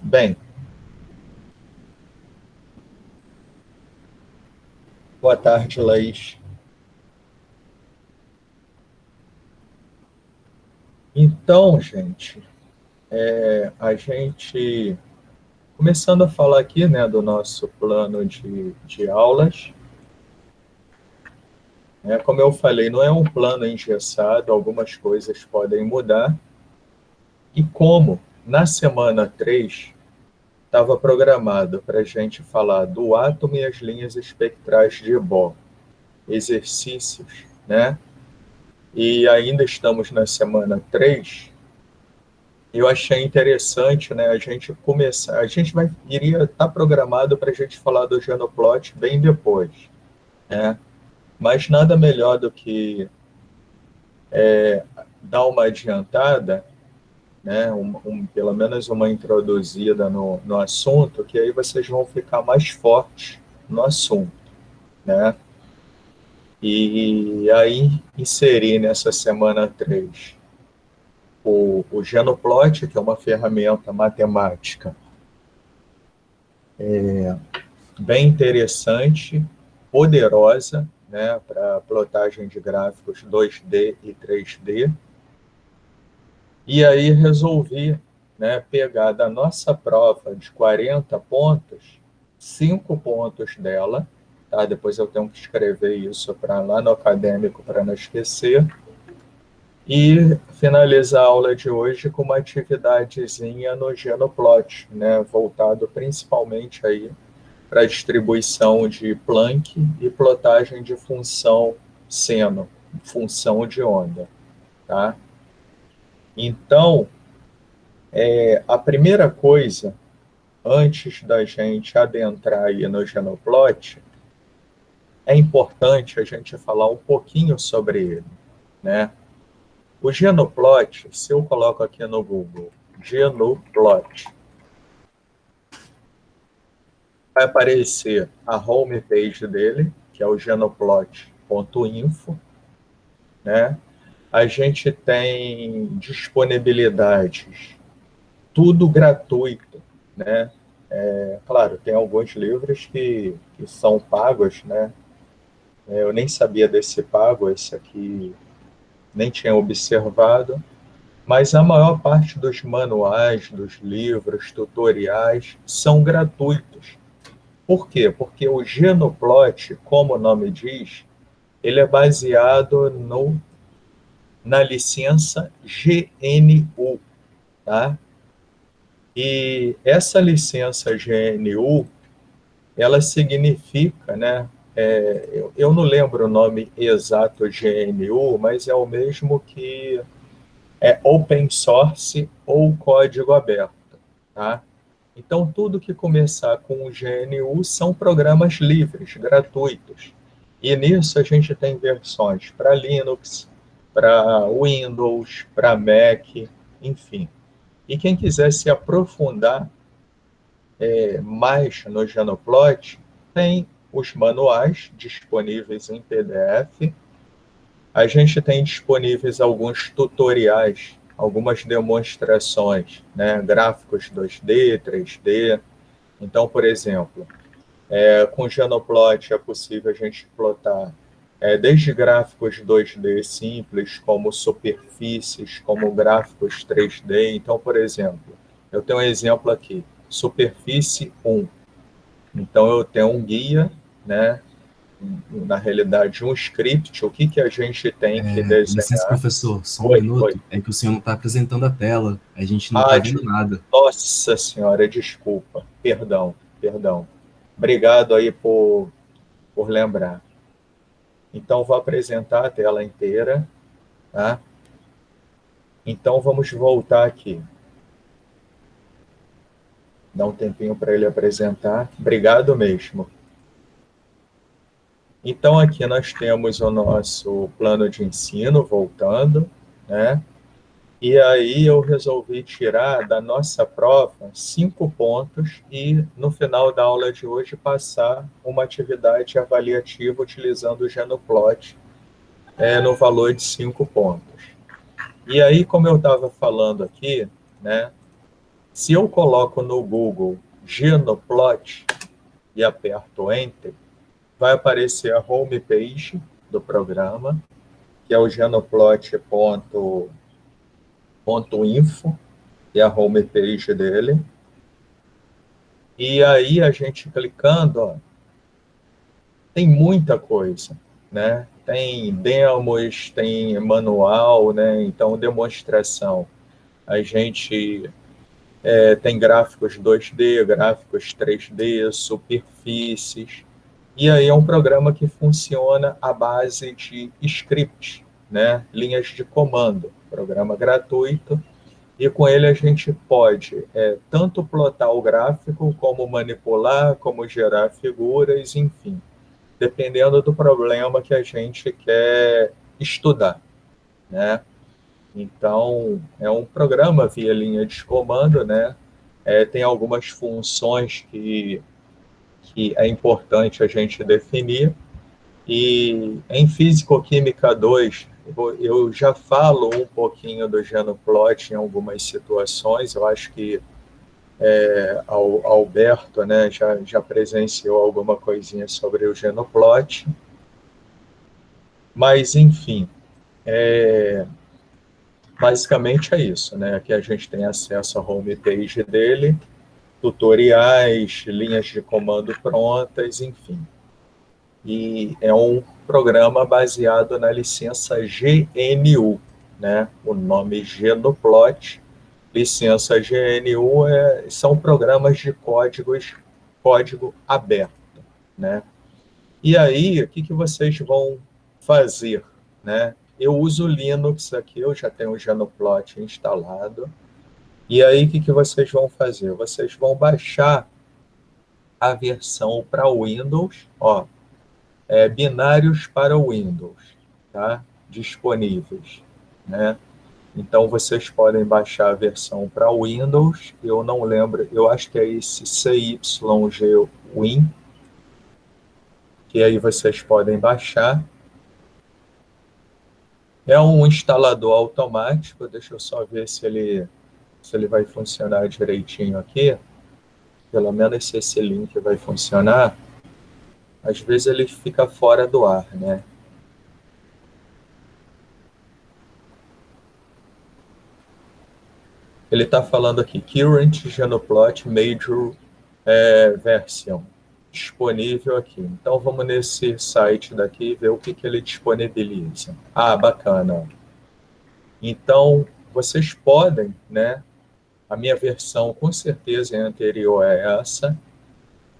Bem, boa tarde, Laís. Então, gente, a gente, começando a falar aqui, né, do nosso plano de aulas, como eu falei, não é um plano engessado, algumas coisas podem mudar, e como na semana 3 estava programado para a gente falar do átomo e as linhas espectrais de Bohr, exercícios, né, e ainda estamos na semana 3. Eu achei interessante, né, a gente começar, iria estar programado para a gente falar do Genoplot bem depois, né, mas nada melhor do que dar uma adiantada, né, pelo menos uma introduzida no assunto, que aí vocês vão ficar mais fortes no assunto, né, e aí inserir nessa semana 3 o Genoplot, que é uma ferramenta matemática bem interessante, poderosa, né, para plotagem de gráficos 2D e 3D. E aí resolvi, né, pegar da nossa prova de 40 pontos, 5 pontos dela, tá? Depois eu tenho que escrever isso para lá no acadêmico para não esquecer, e finalizar a aula de hoje com uma atividadezinha no Genoplot, né, voltado principalmente aí para distribuição de Planck e plotagem de função seno, função de onda, tá? Então, a primeira coisa, antes da gente adentrar aí no Genoplot, é importante a gente falar um pouquinho sobre ele, né? O Genoplot, se eu coloco aqui no Google, Genoplot, vai aparecer a homepage dele, que é o genoplot.info, né? A gente tem disponibilidades, tudo gratuito, né? Claro, tem alguns livros que são pagos, né? Eu nem sabia desse pago, esse aqui nem tinha observado, mas a maior parte dos manuais, dos livros, tutoriais, são gratuitos. Por quê? Porque o Genoplot, como o nome diz, ele é baseado na licença GNU, tá? E essa licença GNU, ela significa, né? Eu não lembro o nome exato GNU, mas é o mesmo que é open source ou código aberto, tá? Então, tudo que começar com o GNU são programas livres, gratuitos. E nisso a gente tem versões para Linux, para Windows, para Mac, enfim. E quem quiser se aprofundar mais no Genoplot, tem os manuais disponíveis em PDF. A gente tem disponíveis alguns tutoriais, algumas demonstrações, né? Gráficos 2D, 3D. Então, por exemplo, com o Genoplot é possível a gente plotar desde gráficos 2D simples, como superfícies, como gráficos 3D. Então, por exemplo, eu tenho um exemplo aqui, superfície 1. Então, eu tenho um guia, né, na realidade, um script, o que a gente tem que Licença, desenhar. professor, só um Oi, oi. minuto. É que o senhor não está apresentando a tela. A gente não está Ah, vendo nada. nossa senhora, desculpa. Perdão, perdão. Obrigado aí por lembrar. Então, vou apresentar a tela inteira, tá? Então, vamos voltar aqui. Dá um tempinho para ele apresentar. Obrigado mesmo. Então, aqui nós temos o nosso plano de ensino, voltando, né? E aí eu resolvi tirar da nossa prova 5 pontos e, no final da aula de hoje, passar uma atividade avaliativa utilizando o Genoplot no valor de 5 pontos. E aí, como eu estava falando aqui, né, Se eu coloco no Google Genoplot e aperto Enter, vai aparecer a homepage do programa, que é o genoplot.info, que é a homepage dele. E aí a gente clicando, ó, tem muita coisa, né? Tem demos, tem manual, né? Então, demonstração. A gente tem gráficos 2D, gráficos 3D, superfícies. E aí é um programa que funciona à base de script, né? Linhas de comando. Programa gratuito. E com ele a gente pode tanto plotar o gráfico, como manipular, como gerar figuras, enfim, dependendo do problema que a gente quer estudar, né? Então, é um programa via linha de comando, né? Tem algumas funções que é importante a gente definir. E em Físico-Química 2, eu já falo um pouquinho do Genoplot em algumas situações. Eu acho que Alberto, né, já presenciou alguma coisinha sobre o Genoplot. Mas, enfim, basicamente é isso, né? Aqui a gente tem acesso à homepage dele, tutoriais, linhas de comando prontas, enfim. E é um programa baseado na licença GNU, né? O nome Genoplot, licença GNU, são programas de código aberto, né? E aí, o que vocês vão fazer, né? Eu uso Linux aqui, eu já tenho o Genoplot instalado. E aí, o que vocês vão fazer? Vocês vão baixar a versão para Windows, ó, binários para Windows, tá? Disponíveis, né? Então, vocês podem baixar a versão para Windows, eu não lembro, eu acho que é esse CYG-Win, que aí vocês podem baixar. É um instalador automático, deixa eu só ver se ele vai funcionar direitinho aqui. Pelo menos se esse link vai funcionar. Às vezes ele fica fora do ar, né? Ele está falando aqui, Current Genoplot Major Version, disponível aqui. Então vamos nesse site daqui e ver o que ele disponibiliza. Ah, bacana. Então vocês podem, né? A minha versão com certeza é anterior a essa,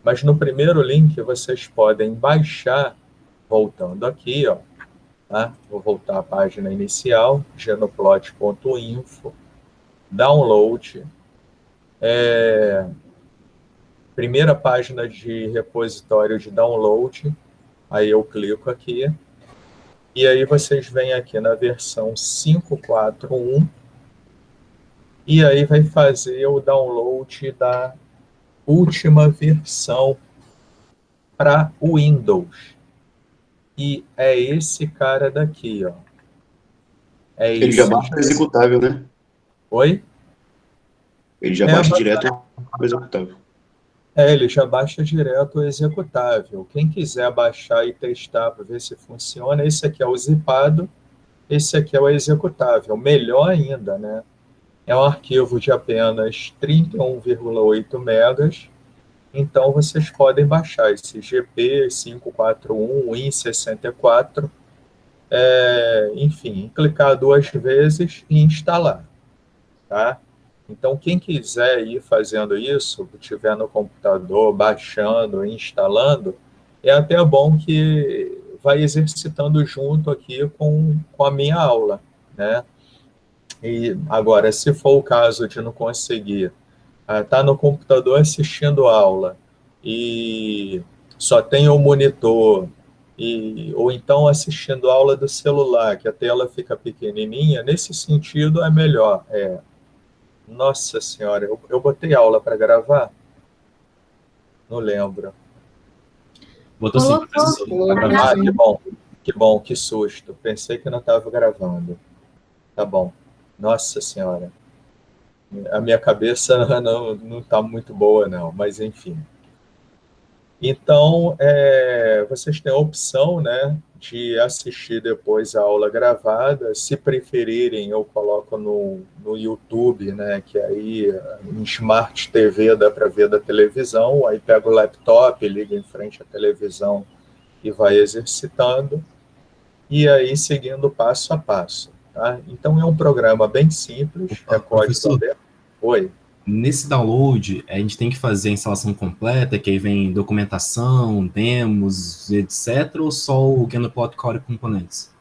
mas no primeiro link vocês podem baixar, voltando aqui, ó, tá? Vou voltar à página inicial, genoplot.info, download, primeira página de repositório de download, aí eu clico aqui, e aí vocês vêm aqui na versão 5.4.1, e aí vai fazer o download da última versão para o Windows. E é esse cara daqui, ó. Ele já baixa o executável, né? Oi? Ele já baixa direto o executável. Ele já baixa direto o executável. Quem quiser baixar e testar para ver se funciona, esse aqui é o zipado, esse aqui é o executável. Melhor ainda, né? É um arquivo de apenas 31,8 megas, então vocês podem baixar esse GP 541, Win64, enfim, clicar 2 vezes e instalar, tá? Então, quem quiser ir fazendo isso, estiver no computador, baixando, instalando, é até bom que vai exercitando junto aqui com a minha aula, né? E agora, se for o caso de não conseguir, tá no computador assistindo aula e só tem o monitor, ou então assistindo aula do celular, que a tela fica pequenininha, nesse sentido é melhor. Nossa senhora, eu botei aula para gravar? Não lembro. Botou sim. Ah, que bom, que susto. Pensei que não estava gravando. Tá bom. Nossa senhora. A minha cabeça não está muito boa, não, mas enfim. Então, vocês têm a opção, né, de assistir depois a aula gravada. Se preferirem, eu coloco no YouTube, né, que aí em Smart TV dá para ver da televisão, aí pega o laptop, liga em frente à televisão e vai exercitando, e aí seguindo passo a passo. Tá? Então, é um programa bem simples, Opa, é código professor, aberto. Oi. nesse download, a gente tem que fazer a instalação completa, que aí vem documentação, demos, etc., ou só o Gnuplot Core Components?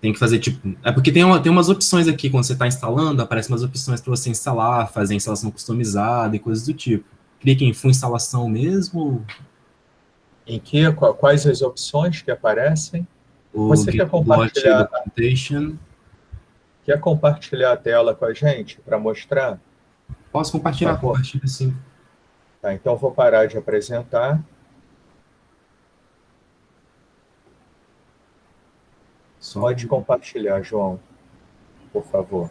Tem que fazer, tipo... É porque tem umas opções aqui, quando você está instalando, aparecem umas opções para você instalar, fazer instalação customizada e coisas do tipo. Clique em Full Instalação mesmo, Em quais as opções que aparecem? o Você Gnuplot Documentation. quer compartilhar a tela com a gente para mostrar? Posso Por compartilhar? favor. Compartilha sim. Tá, então vou parar de apresentar. Pode compartilhar, João, por favor.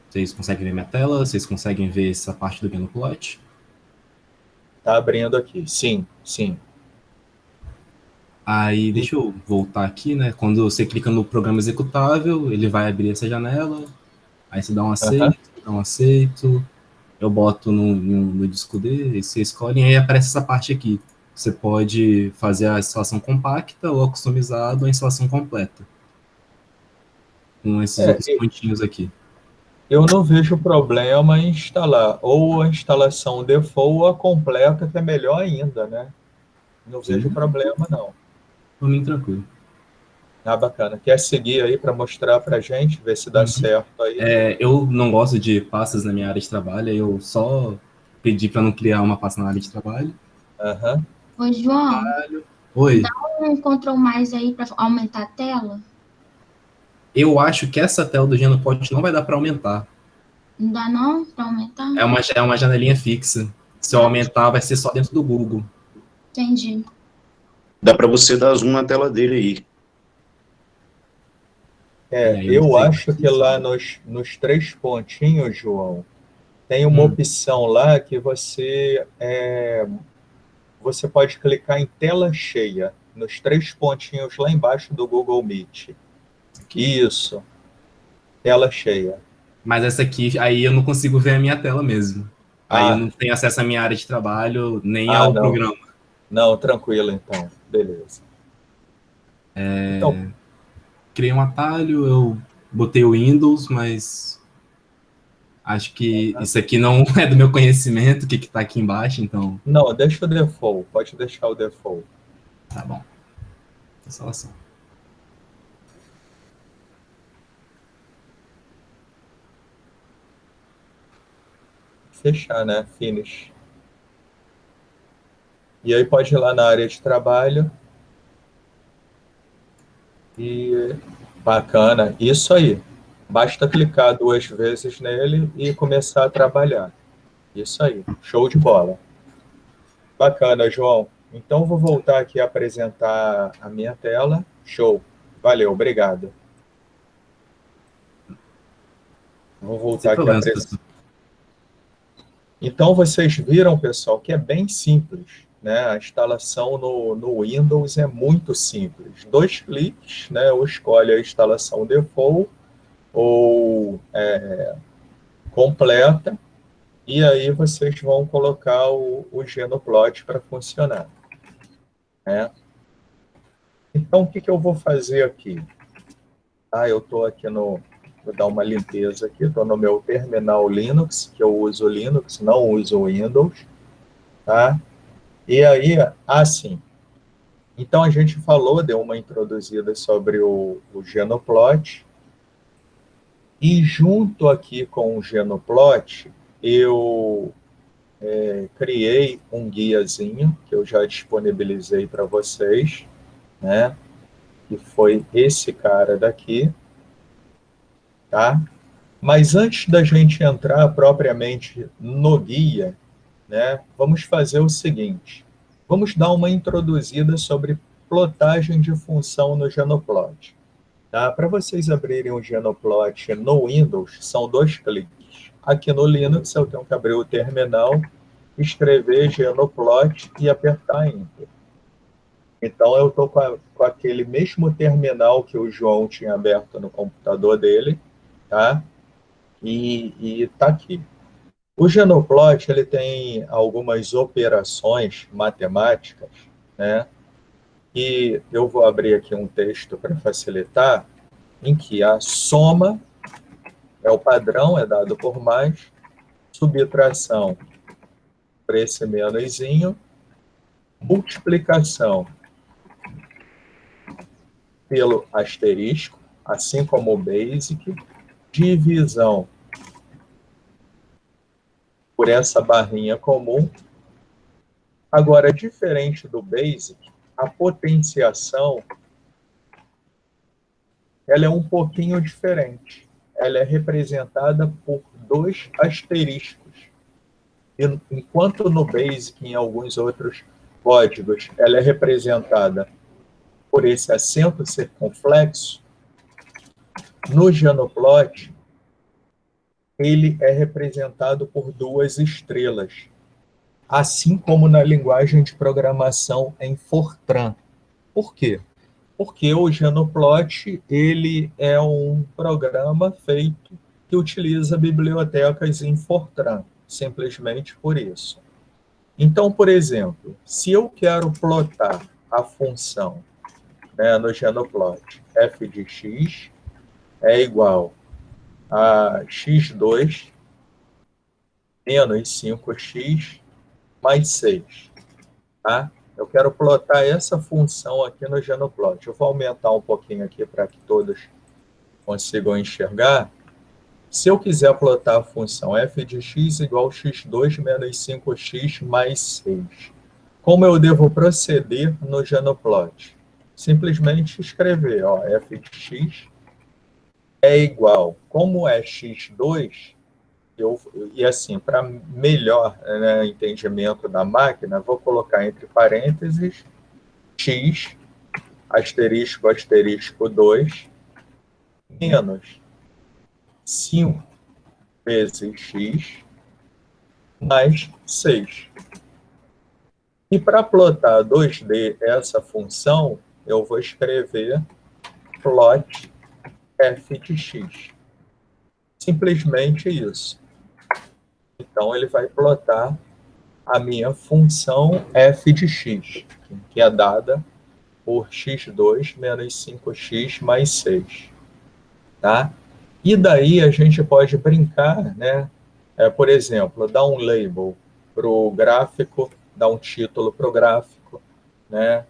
Vocês conseguem ver minha tela? Vocês conseguem ver essa parte do Gnuplot? Está abrindo aqui. Sim, sim. Aí, deixa eu voltar aqui, né? Quando você clica no programa executável, ele vai abrir essa janela. Aí você dá um aceito, dá um aceito. Eu boto no disco D, e você escolhe, e aí aparece essa parte aqui. Você pode fazer a instalação compacta, ou a customizada, ou a instalação completa. Com esses outros pontinhos aqui. Eu não vejo problema em instalar ou a instalação default ou a completa, que é melhor ainda, né? Não vejo problema, não. Por mim, tranquilo. Ah, bacana. Quer seguir aí para mostrar para a gente, ver se dá certo aí? Eu não gosto de pastas na minha área de trabalho, eu só pedi para não criar uma pasta na área de trabalho. Oi, João. Oi. Dá um Ctrl mais aí para aumentar a tela? Eu acho que essa tela do Gnuplot não vai dar para aumentar. Não dá não para aumentar? É uma janelinha fixa. Se eu aumentar, vai ser só dentro do Google. Entendi. Dá para você dar zoom na tela dele aí. Eu acho que lá nos 3 pontinhos, João, tem uma opção lá que você pode clicar em tela cheia, nos 3 pontinhos lá embaixo do Google Meet. Isso, tela cheia. Mas essa aqui, aí eu não consigo ver a minha tela mesmo. Aí eu não tenho acesso à minha área de trabalho, nem ao programa. Não, tranquilo então, beleza. Então, criei um atalho, eu botei o Windows, mas acho que isso aqui não é do meu conhecimento, o que está aqui embaixo, então... Não, deixa o default, pode deixar o default. Tá bom. Instalação. Fechar, né? Finish. E aí pode ir lá na área de trabalho. E bacana, isso aí. Basta clicar 2 vezes nele e começar a trabalhar. Isso aí, show de bola. Bacana, João. Então, vou voltar aqui a apresentar a minha tela. Show. Valeu, obrigado. Vou voltar aqui a apresentar. Então, vocês viram, pessoal, que é bem simples, né? A instalação no Windows é muito simples. 2 cliques, né? Ou escolhe a instalação default ou completa, e aí vocês vão colocar o Gnuplot para funcionar. Né? Então, o que eu vou fazer aqui? Eu estou aqui vou dar uma limpeza aqui, estou no meu terminal Linux, que eu uso Linux, não uso Windows. Tá? E aí, sim. Então, a gente falou, deu uma introduzida sobre o Gnuplot, e junto aqui com o Gnuplot, eu criei um guiazinho, que eu já disponibilizei para vocês, né? Que foi esse cara daqui, tá? Mas antes da gente entrar propriamente no guia, né, vamos fazer o seguinte, vamos dar uma introduzida sobre plotagem de função no Gnuplot. Tá? Para vocês abrirem o Genoplot no Windows, são 2 cliques. Aqui no Linux, eu tenho que abrir o terminal, escrever Genoplot e apertar Enter. Então, eu estou com aquele mesmo terminal que o João tinha aberto no computador dele, tá? E está aqui. O Genoplot, ele tem algumas operações matemáticas, né? E eu vou abrir aqui um texto para facilitar, em que a soma é o padrão, é dado por mais, subtração por esse menuzinho, multiplicação pelo asterisco, assim como o basic, divisão por essa barrinha comum. Agora, diferente do basic, a potenciação ela é um pouquinho diferente. Ela é representada por 2 asteriscos. Enquanto no basic, em alguns outros códigos, ela é representada por esse acento circunflexo, no Genoplot, ele é representado por 2 estrelas, assim como na linguagem de programação em Fortran. Por quê? Porque o Genoplot ele é um programa feito que utiliza bibliotecas em Fortran, simplesmente por isso. Então, por exemplo, se eu quero plotar a função, né, no Genoplot, f de x é igual a x2 menos 5x mais 6, tá? Eu quero plotar essa função aqui no Genoplot. Eu vou aumentar um pouquinho aqui para que todos consigam enxergar. Se eu quiser plotar a função f de x igual a x2 menos 5x mais 6, como eu devo proceder no Genoplot? Simplesmente escrever, ó, f de x é igual, como é x2, e assim, para melhor, né, entendimento da máquina, vou colocar entre parênteses x, asterisco, asterisco 2, menos 5 vezes x, mais 6. E para plotar 2D essa função, eu vou escrever plot f de x. Simplesmente isso. Então, ele vai plotar a minha função f de x, que é dada por x2 menos 5x mais 6. Tá? E daí a gente pode brincar, né? Por exemplo, dar um label para o gráfico, dar um título para o gráfico, né?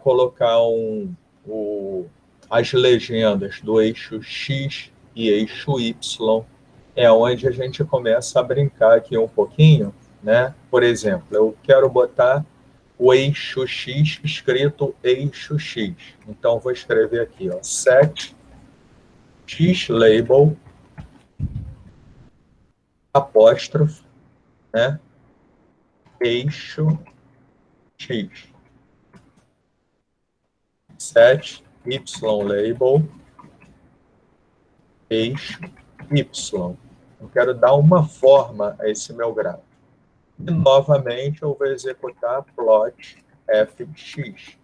Colocar as legendas do eixo X e eixo Y, é onde a gente começa a brincar aqui um pouquinho, né? Por exemplo, eu quero botar o eixo X escrito eixo X. Então, vou escrever aqui, ó, set xlabel, apóstrofe, né? Eixo X. Set ylabel, eixo Y. Eu quero dar uma forma a esse meu gráfico. E, novamente, eu vou executar plot f de x.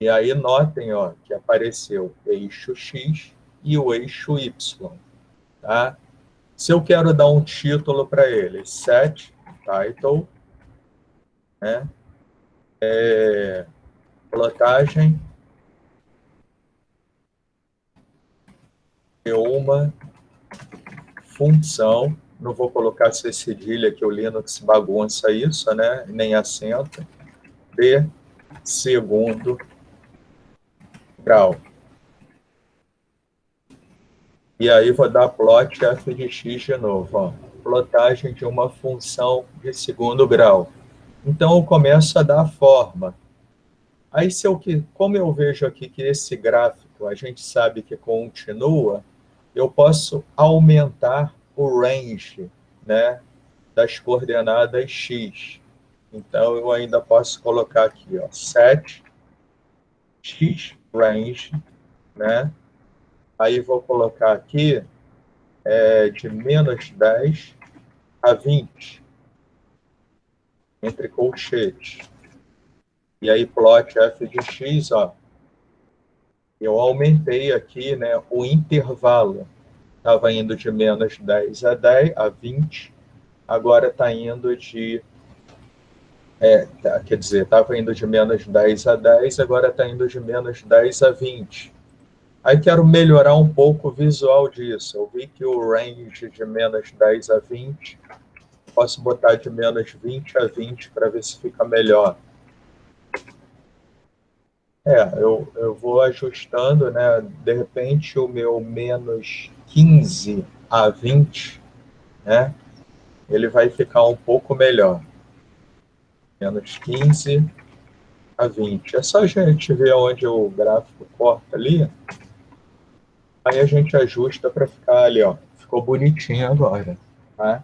E aí, notem, ó, que apareceu eixo X e o eixo Y. Tá? Se eu quero dar um título para ele, set title, né? Plotagem de uma função, não vou colocar C cedilha, que o Linux bagunça isso, né? Nem acento, de segundo grau. E aí vou dar plot f de x de novo, ó. Plotagem de uma função de segundo grau. Então eu começo a dar a forma. Aí, como eu vejo aqui que esse gráfico a gente sabe que continua, eu posso aumentar o range, né, das coordenadas x. Então, eu ainda posso colocar aqui, ó, set x range, né? Aí vou colocar aqui de menos 10 a 20, entre colchetes. E aí plot f de x, ó, eu aumentei aqui, né, o intervalo. Estava indo de menos 10 a 10 a 20, agora está indo de... quer dizer, estava indo de menos 10 a 10, agora está indo de menos 10 a 20. Aí quero melhorar um pouco o visual disso. Eu vi que o range de menos 10 a 20, posso botar de menos 20 a 20 para ver se fica melhor. Eu vou ajustando, né? De repente, o meu menos 15 a 20, né? Ele vai ficar um pouco melhor. Menos 15 a 20. É só a gente ver onde o gráfico corta ali. Aí a gente ajusta para ficar ali, ó. Ficou bonitinho agora, tá?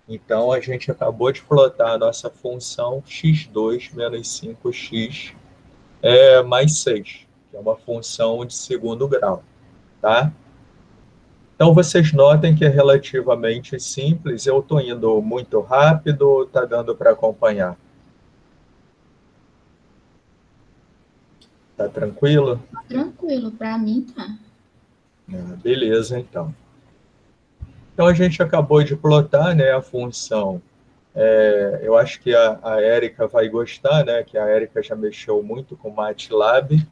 Então, a gente acabou de plotar a nossa função x2 menos 5x mais 6, que é uma função de segundo grau, tá? Então, vocês notem que é relativamente simples. Eu estou indo muito rápido, está dando para acompanhar? Tá tranquilo? Tranquilo, para mim tá. Beleza, então. Então, a gente acabou de plotar, né, a função. Eu acho que a Érica vai gostar, né, que a Érica já mexeu muito com o MATLAB,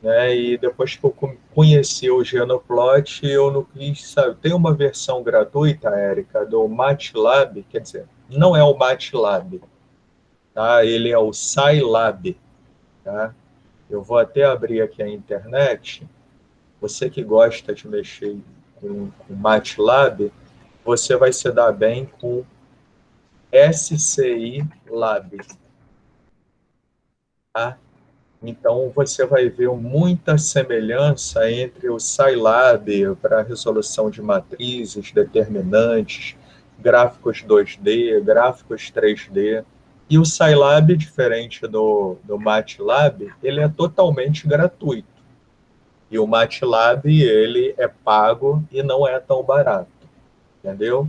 né, e depois que eu conheci o Genoplot, eu não quis, sabe, tem uma versão gratuita, Érica, do MATLAB, quer dizer, não é o MATLAB, tá? Ele é o Scilab, tá? Eu vou até abrir aqui a internet. Você que gosta de mexer com MATLAB, você vai se dar bem com SCI Lab. Tá? Então, você vai ver muita semelhança entre o Scilab para resolução de matrizes, determinantes, gráficos 2D, gráficos 3D. E o Scilab, diferente do MATLAB, ele é totalmente gratuito. E o MATLAB, ele é pago e não é tão barato. Entendeu?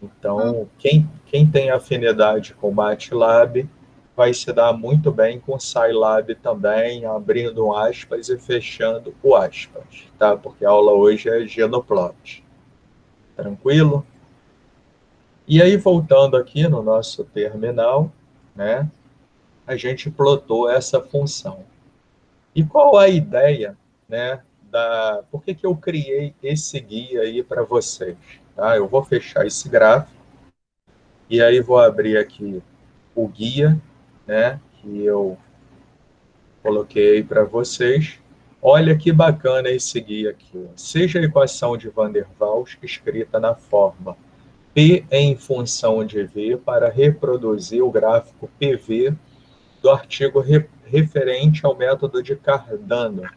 Então, quem tem afinidade com o MATLAB vai se dar muito bem com o Scilab também, abrindo um aspas e fechando o aspas, tá? Porque a aula hoje é Genoplot. Tranquilo? E aí, voltando aqui no nosso terminal, né? A gente plotou essa função. E qual a ideia, né? Por que eu criei esse guia aí para vocês? Tá? Eu vou fechar esse gráfico e aí vou abrir aqui o guia, né, que eu coloquei para vocês. Olha que bacana esse guia aqui. Seja a equação de Van der Waals escrita na forma P em função de V para reproduzir o gráfico PV do artigo referente ao método de Cardano,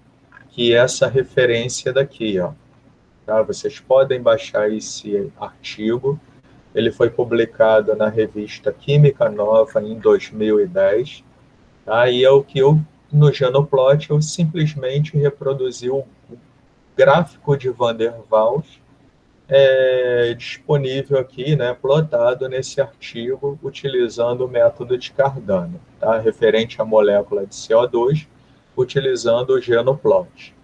que é essa referência daqui, ó. Tá? Vocês podem baixar esse artigo. Ele foi publicado na revista Química Nova em 2010. Tá? E é o que no Genoplot, eu simplesmente reproduzi o gráfico de Van der Waals disponível aqui, né, plotado nesse artigo, utilizando o método de Cardano, tá? Referente à molécula de CO2, utilizando o Genoplot.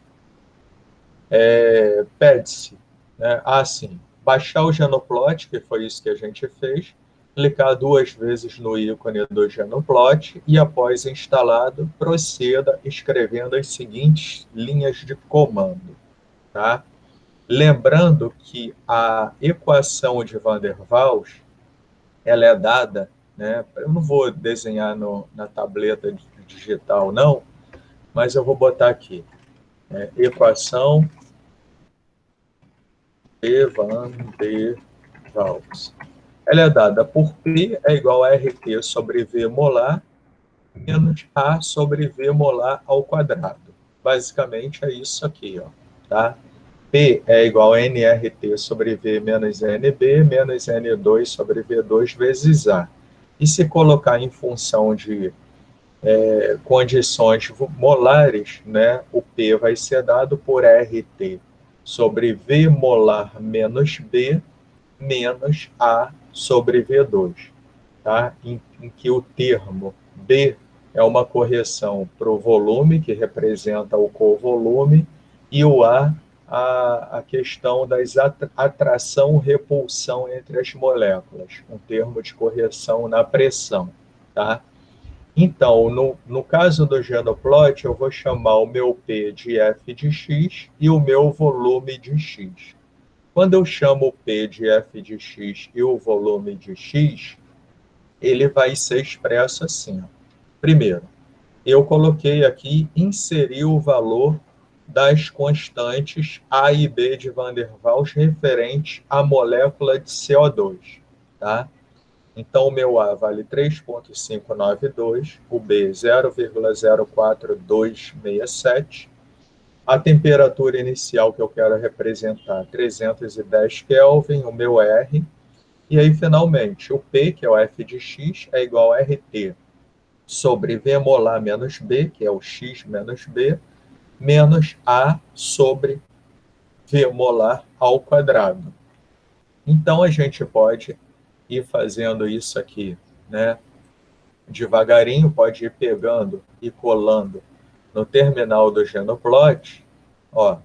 Pede-se, né, sim, baixar o Genoplot, que foi isso que a gente fez, clicar 2 vezes no ícone do Genoplot e, após instalado, proceda escrevendo as seguintes linhas de comando. Tá? Lembrando que a equação de Van der Waals, ela é dada, né, eu não vou desenhar na tableta digital, não, mas eu vou botar aqui, equação de Van der Waals. Ela é dada por P é igual a RT sobre V molar menos A sobre V molar ao quadrado. Basicamente é isso aqui, ó, tá? P é igual a nRT sobre V menos NB menos N2 sobre V2 vezes A. E se colocar em função de condições molares, né, o P vai ser dado por RT sobre V molar menos B menos A sobre V2, tá? Em que o termo B é uma correção para o volume, que representa o covolume, e o a questão das atração-repulsão entre as moléculas, um termo de correção na pressão, tá? Então, no caso do genoplot, eu vou chamar o meu P de f de x e o meu volume de x. Quando eu chamo o P de f de x e o volume de x, ele vai ser expresso assim. Ó. Primeiro, eu coloquei aqui, inseri o valor das constantes A e B de Van der Waals referentes à molécula de CO2, tá? Então, o meu A vale 3,592, o B 0,04267, a temperatura inicial que eu quero representar, 310 Kelvin, o meu R, e aí, finalmente, o P, que é o F de X, é igual a RT sobre V molar menos B, que é o X menos B, menos A sobre V molar ao quadrado. Então, a gente pode ir fazendo isso aqui, né? Devagarinho, pode ir pegando e colando no terminal do genoplot. Ó,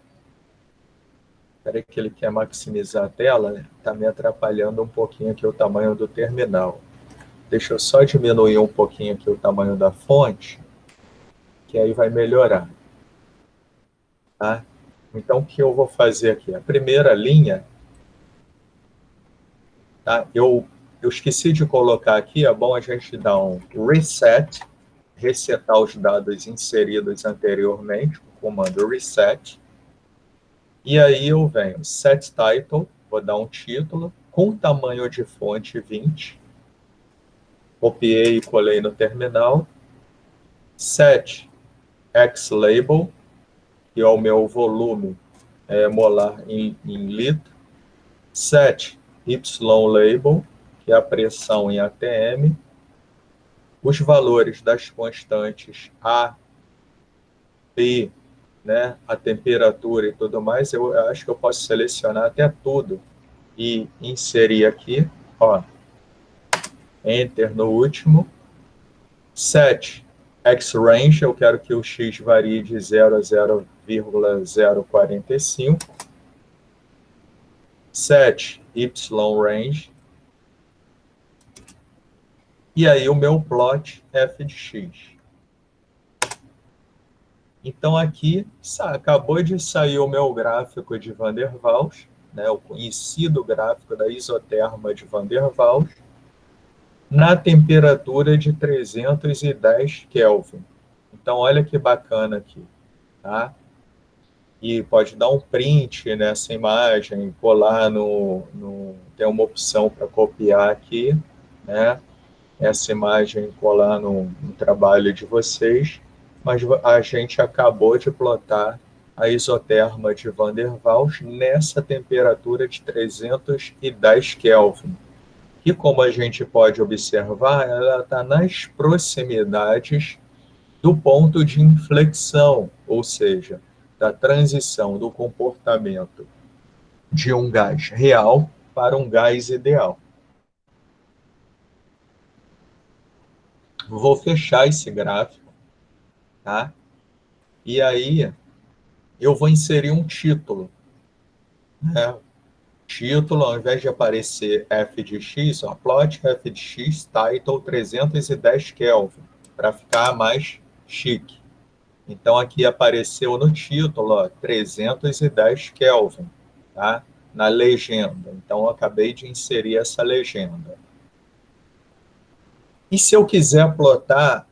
espera que ele quer maximizar a tela, né? Tá me atrapalhando um pouquinho aqui o tamanho do terminal. Deixa eu só diminuir um pouquinho aqui o tamanho da fonte, que aí vai melhorar. Tá? Então, o que eu vou fazer aqui? A primeira linha, tá? Eu esqueci de colocar aqui, é bom a gente dar um reset, resetar os dados inseridos anteriormente, com o comando reset. E aí eu venho set title, vou dar um título, com tamanho de fonte 20. Copiei e colei no terminal. Set X label, que é o meu volume molar em litro. Set Y label, que é a pressão em ATM. Os valores das constantes A, P, né, a temperatura e tudo mais, eu acho que eu posso selecionar até tudo e inserir aqui, ó, Enter no último. Set X-range, eu quero que o X varie de 0 a 0,045. Set Y-range. E aí o meu plot f de x. Então aqui acabou de sair o meu gráfico de Van der Waals, né, o conhecido gráfico da isoterma de Van der Waals, na temperatura de 310 Kelvin. Então, olha que bacana aqui, tá? E pode dar um print nessa imagem, colar tem uma opção para copiar aqui, né? Essa imagem, colar no trabalho de vocês, mas a gente acabou de plotar a isoterma de Van der Waals nessa temperatura de 310 Kelvin. E como a gente pode observar, ela está nas proximidades do ponto de inflexão, ou seja, da transição do comportamento de um gás real para um gás ideal. Vou fechar esse gráfico, tá? E aí eu vou inserir um título, né? Título, ao invés de aparecer f de x, ó, plot f de x, title 310 Kelvin, para ficar mais chique. Então, aqui apareceu no título, ó, 310 Kelvin, tá? Na legenda. Então, eu acabei de inserir essa legenda. E se eu quiser plotar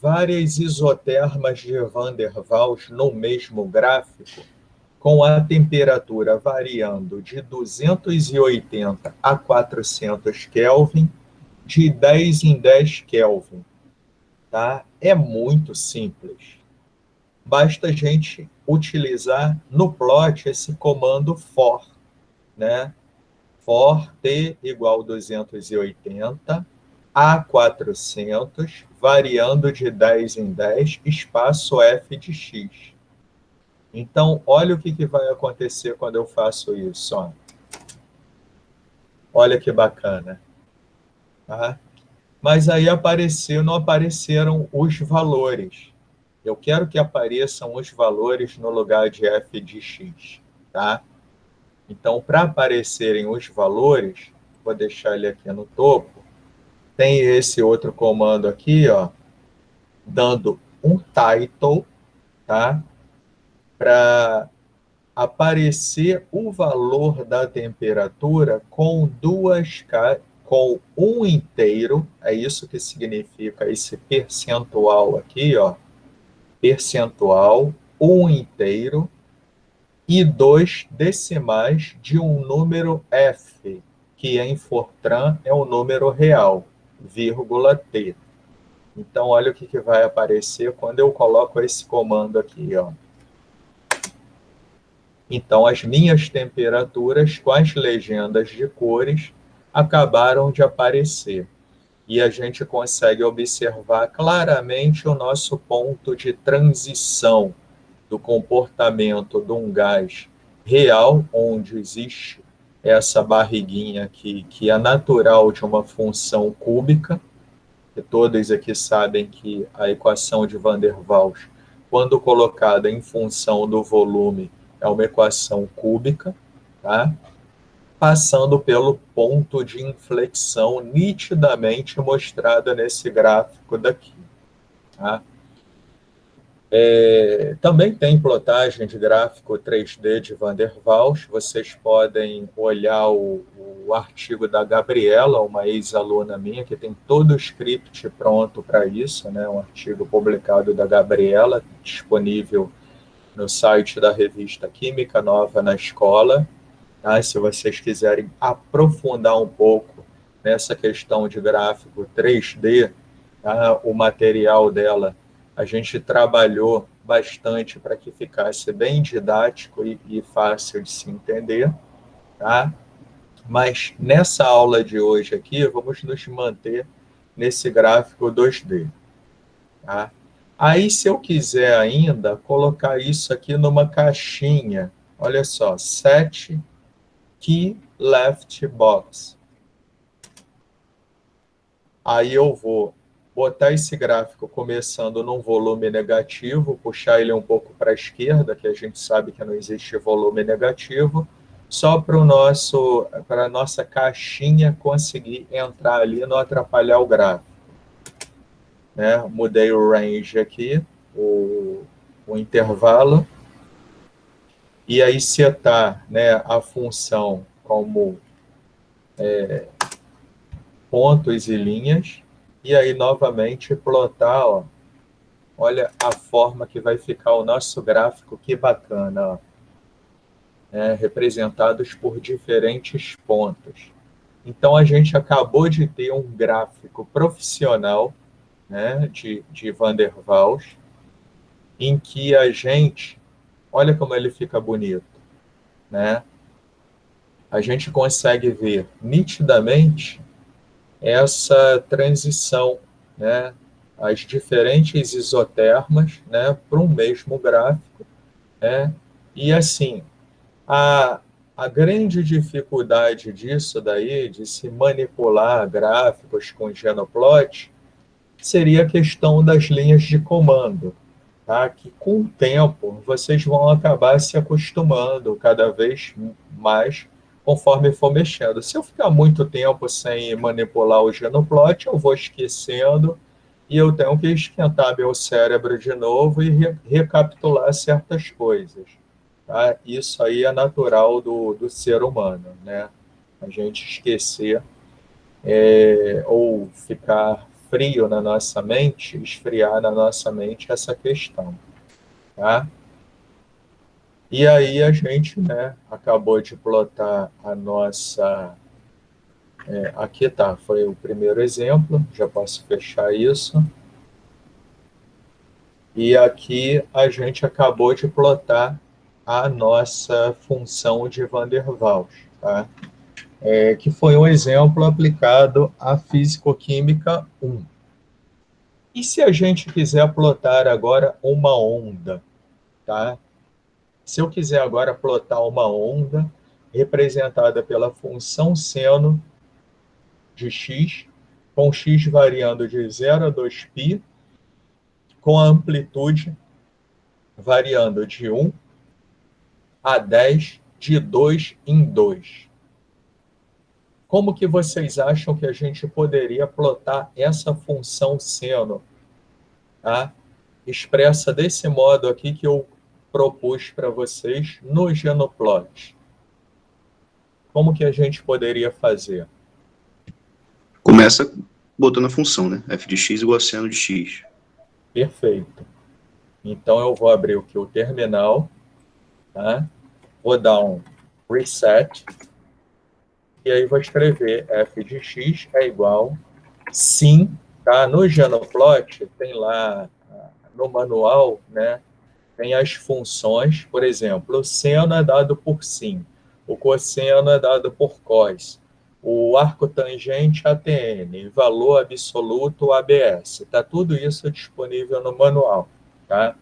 várias isotermas de Van der Waals no mesmo gráfico, com a temperatura variando de 280 a 400 Kelvin, de 10 em 10 Kelvin. Tá? É muito simples. Basta a gente utilizar no plot esse comando for, né? For T igual 280, a 400, variando de 10 em 10, espaço f de x. Então, olha o que vai acontecer quando eu faço isso. Ó. Olha que bacana. Tá? Mas aí não apareceram os valores. Eu quero que apareçam os valores no lugar de f de x. Tá? Então, para aparecerem os valores, vou deixar ele aqui no topo, tem esse outro comando aqui, ó, dando um title, tá? Para aparecer o valor da temperatura com com um inteiro, é isso que significa esse percentual aqui, ó, percentual, um inteiro, e 2 decimais de um número f, que em Fortran é um número real, vírgula t. Então, olha o que vai aparecer quando eu coloco esse comando aqui, ó. Então, as minhas temperaturas com as legendas de cores acabaram de aparecer. E a gente consegue observar claramente o nosso ponto de transição do comportamento de um gás real, onde existe essa barriguinha aqui, que é natural de uma função cúbica, que todos aqui sabem que a equação de Van der Waals, quando colocada em função do volume, é uma equação cúbica, tá? Passando pelo ponto de inflexão nitidamente mostrado nesse gráfico daqui. Tá? Também tem plotagem de gráfico 3D de Van der Waals. Vocês podem olhar o artigo da Gabriela, uma ex-aluna minha, que tem todo o script pronto para isso, né? Um artigo publicado da Gabriela, disponível no site da revista Química Nova na Escola. Tá? Se vocês quiserem aprofundar um pouco nessa questão de gráfico 3D, tá? O material dela a gente trabalhou bastante para que ficasse bem didático e fácil de se entender, tá? Mas nessa aula de hoje aqui, vamos nos manter nesse gráfico 2D, tá? Aí, se eu quiser ainda colocar isso aqui numa caixinha, olha só, set key left box. Aí eu vou botar esse gráfico começando num volume negativo, puxar ele um pouco para a esquerda, que a gente sabe que não existe volume negativo, só para a nossa caixinha conseguir entrar ali e não atrapalhar o gráfico. Né? Mudei o range aqui, o intervalo, e aí setar, né, a função como pontos e linhas, e aí novamente plotar, ó, olha a forma que vai ficar o nosso gráfico, que bacana, ó, representados por diferentes pontos. Então a gente acabou de ter um gráfico profissional, né, de Van der Waals, em que a gente, olha como ele fica bonito, né? A gente consegue ver nitidamente essa transição, né, as diferentes isotermas, né, para um mesmo gráfico, né, e assim, a grande dificuldade disso daí, de se manipular gráficos com Genoplot, seria a questão das linhas de comando, tá, que com o tempo vocês vão acabar se acostumando cada vez mais conforme for mexendo. Se eu ficar muito tempo sem manipular o Genoplot, eu vou esquecendo e eu tenho que esquentar meu cérebro de novo e recapitular certas coisas. Tá? Isso aí é natural do ser humano, né? A gente esquecer ou ficar frio na nossa mente, esfriar na nossa mente essa questão. Tá? E aí a gente, né, acabou de plotar a nossa... aqui tá, foi o primeiro exemplo, já posso fechar isso. E aqui a gente acabou de plotar a nossa função de Van der Waals. Tá? que foi um exemplo aplicado à Físico-Química 1. E se a gente quiser plotar agora uma onda, tá? Se eu quiser agora plotar uma onda representada pela função seno de x, com x variando de 0 a 2π, com a amplitude variando de 1 a 10, de 2 em 2. Como que vocês acham que a gente poderia plotar essa função seno, tá? Expressa desse modo aqui que eu propus para vocês no Genoplot. Como que a gente poderia fazer? Começa botando a função, né? f de x igual a seno de x. Perfeito. Então eu vou abrir aqui o terminal, tá? Vou dar um reset, e aí vou escrever f de x é igual sim, tá? No Genoplot tem lá no manual, né? Tem as funções, por exemplo, o seno é dado por sim, o cosseno é dado por cos, o arco tangente ATN, valor absoluto ABS. Está tudo isso disponível no manual, tá?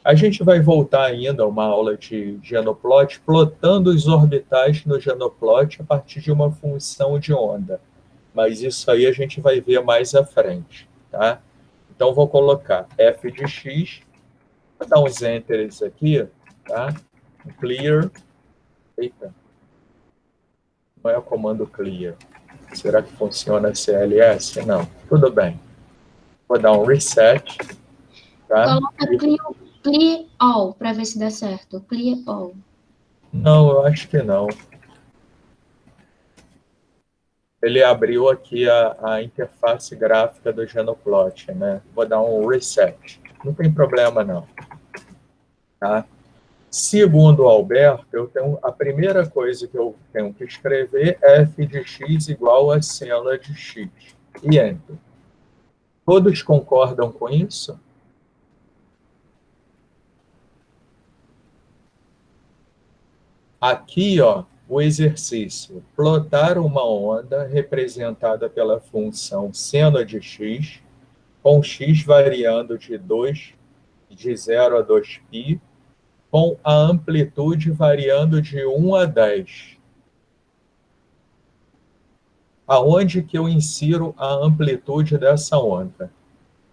A gente vai voltar ainda a uma aula de Genoplot, plotando os orbitais no Genoplot a partir de uma função de onda. Mas isso aí a gente vai ver mais à frente, tá? Então, vou colocar f de x, vou dar uns enters aqui, tá? Clear. Eita. Não é o comando clear. Será que funciona CLS? Não. Tudo bem. Vou dar um reset, tá? Coloca clear all para ver se dá certo. Clear all. Não, eu acho que não. Ele abriu aqui a interface gráfica do Genoplot, né? Vou dar um reset. Não tem problema, não. Tá? Segundo o Alberto, eu tenho, a primeira coisa que eu tenho que escrever é f de x igual a seno de x. E enter. Todos concordam com isso? Aqui, ó, o exercício. Plotar uma onda representada pela função seno de x, com x variando de 0 a 2π, com a amplitude variando de 1 a 10. Aonde que eu insiro a amplitude dessa onda?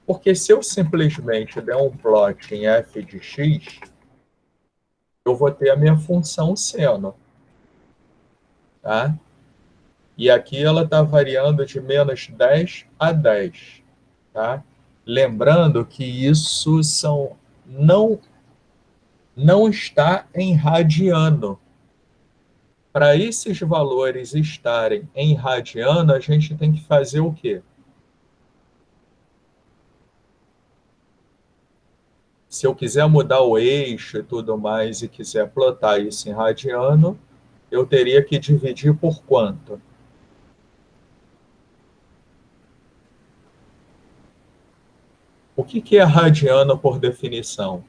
Porque se eu simplesmente der um plot em f de x, eu vou ter a minha função seno. Tá? E aqui ela está variando de menos 10 a 10. Tá? Lembrando que isso não está em radiano. Para esses valores estarem em radiano, a gente tem que fazer o quê? Se eu quiser mudar o eixo e tudo mais e quiser plotar isso em radiano, eu teria que dividir por quanto? O que é radiano por definição?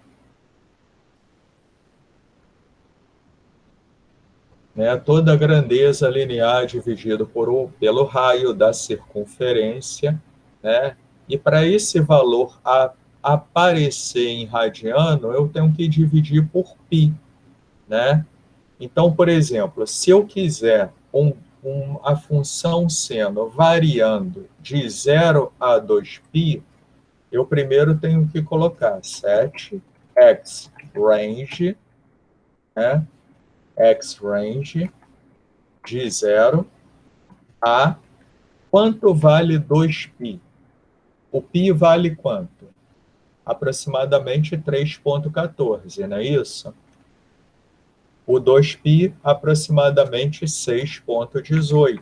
Toda a grandeza linear dividido pelo raio da circunferência, né? E para esse valor aparecer em radiano, eu tenho que dividir por π, né? Então, por exemplo, se eu quiser a função seno variando de 0 a 2π, eu primeiro tenho que colocar 7 x range, né? X range de 0 a quanto vale 2π? O π vale quanto? Aproximadamente 3,14, não é isso? O 2π, aproximadamente 6,18.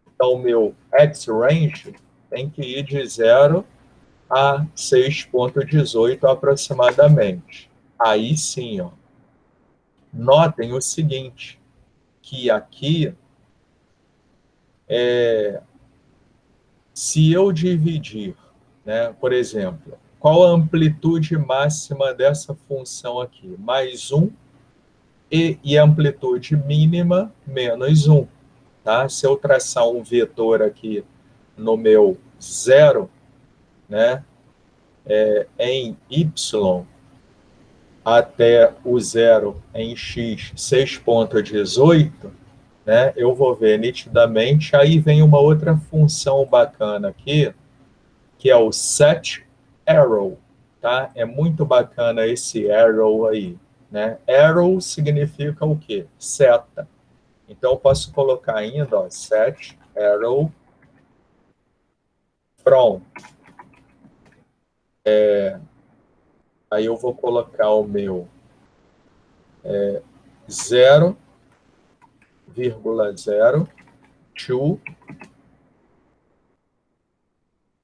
Então, o meu X-range tem que ir de 0 a 6,18 aproximadamente. Aí sim, ó. Notem o seguinte, que aqui, se eu dividir, né, por exemplo, qual a amplitude máxima dessa função aqui? Mais 1 e a amplitude mínima menos 1. tá? Se eu traçar um vetor aqui no meu 0, né, em y, até o 0 em x 6,18, né, eu vou ver nitidamente, aí vem uma outra função bacana aqui, que é o set arrow, tá? É muito bacana esse arrow aí, né? Arrow significa o quê? Seta. Então, eu posso colocar ainda, ó, set arrow from. Aí eu vou colocar o meu 0,0 to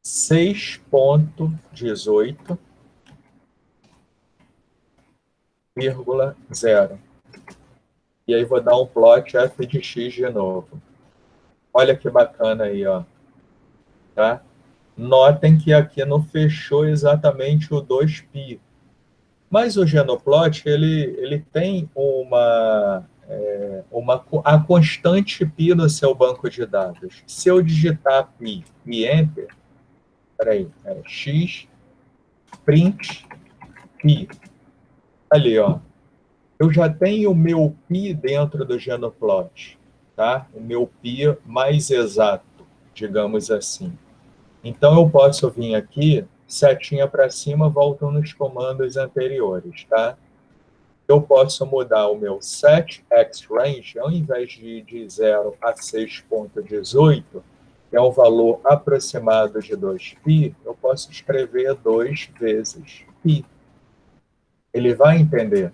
6,18,0. E aí vou dar um plot f de x de novo. Olha que bacana aí, ó. Tá? Notem que aqui não fechou exatamente o 2π. Mas o Genoplot, ele tem a constante π no seu banco de dados. Se eu digitar π e enter, peraí, x print π. Ali, ó. Eu já tenho o meu π dentro do Genoplot, tá? O meu π mais exato, digamos assim. Então, eu posso vir aqui, setinha para cima, voltam nos comandos anteriores, tá? Eu posso mudar o meu set xrange, ao invés de 0 a 6,18, que é um valor aproximado de 2π, eu posso escrever 2 vezes π. Ele vai entender.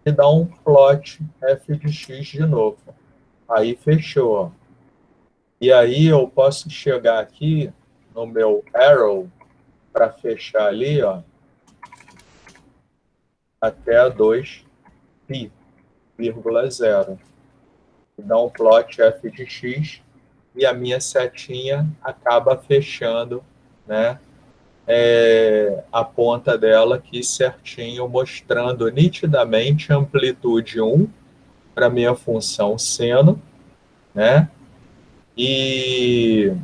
E dá um plot f de x de novo. Aí fechou, ó. E aí eu posso chegar aqui no meu arrow para fechar ali, ó, até 2π, vírgula 0. E dá um plot f de x e a minha setinha acaba fechando, né, a ponta dela aqui certinho, mostrando nitidamente a amplitude 1 para minha função seno, né, e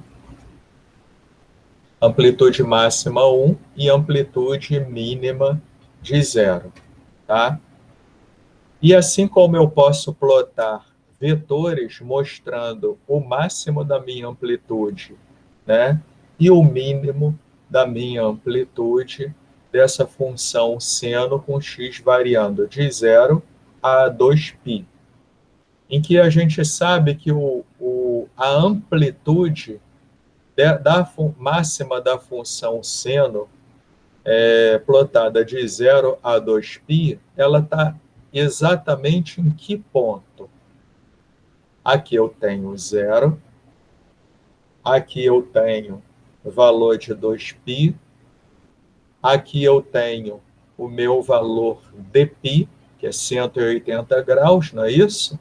amplitude máxima 1 e amplitude mínima de 0, tá? E assim como eu posso plotar vetores mostrando o máximo da minha amplitude, né, e o mínimo da minha amplitude dessa função seno com x variando de 0 a 2π, em que a gente sabe que a amplitude máxima da função seno plotada de 0 a 2π, ela está exatamente em que ponto? Aqui eu tenho 0, aqui eu tenho o valor de 2π, aqui eu tenho o meu valor dπ, que é 180 graus, não é isso?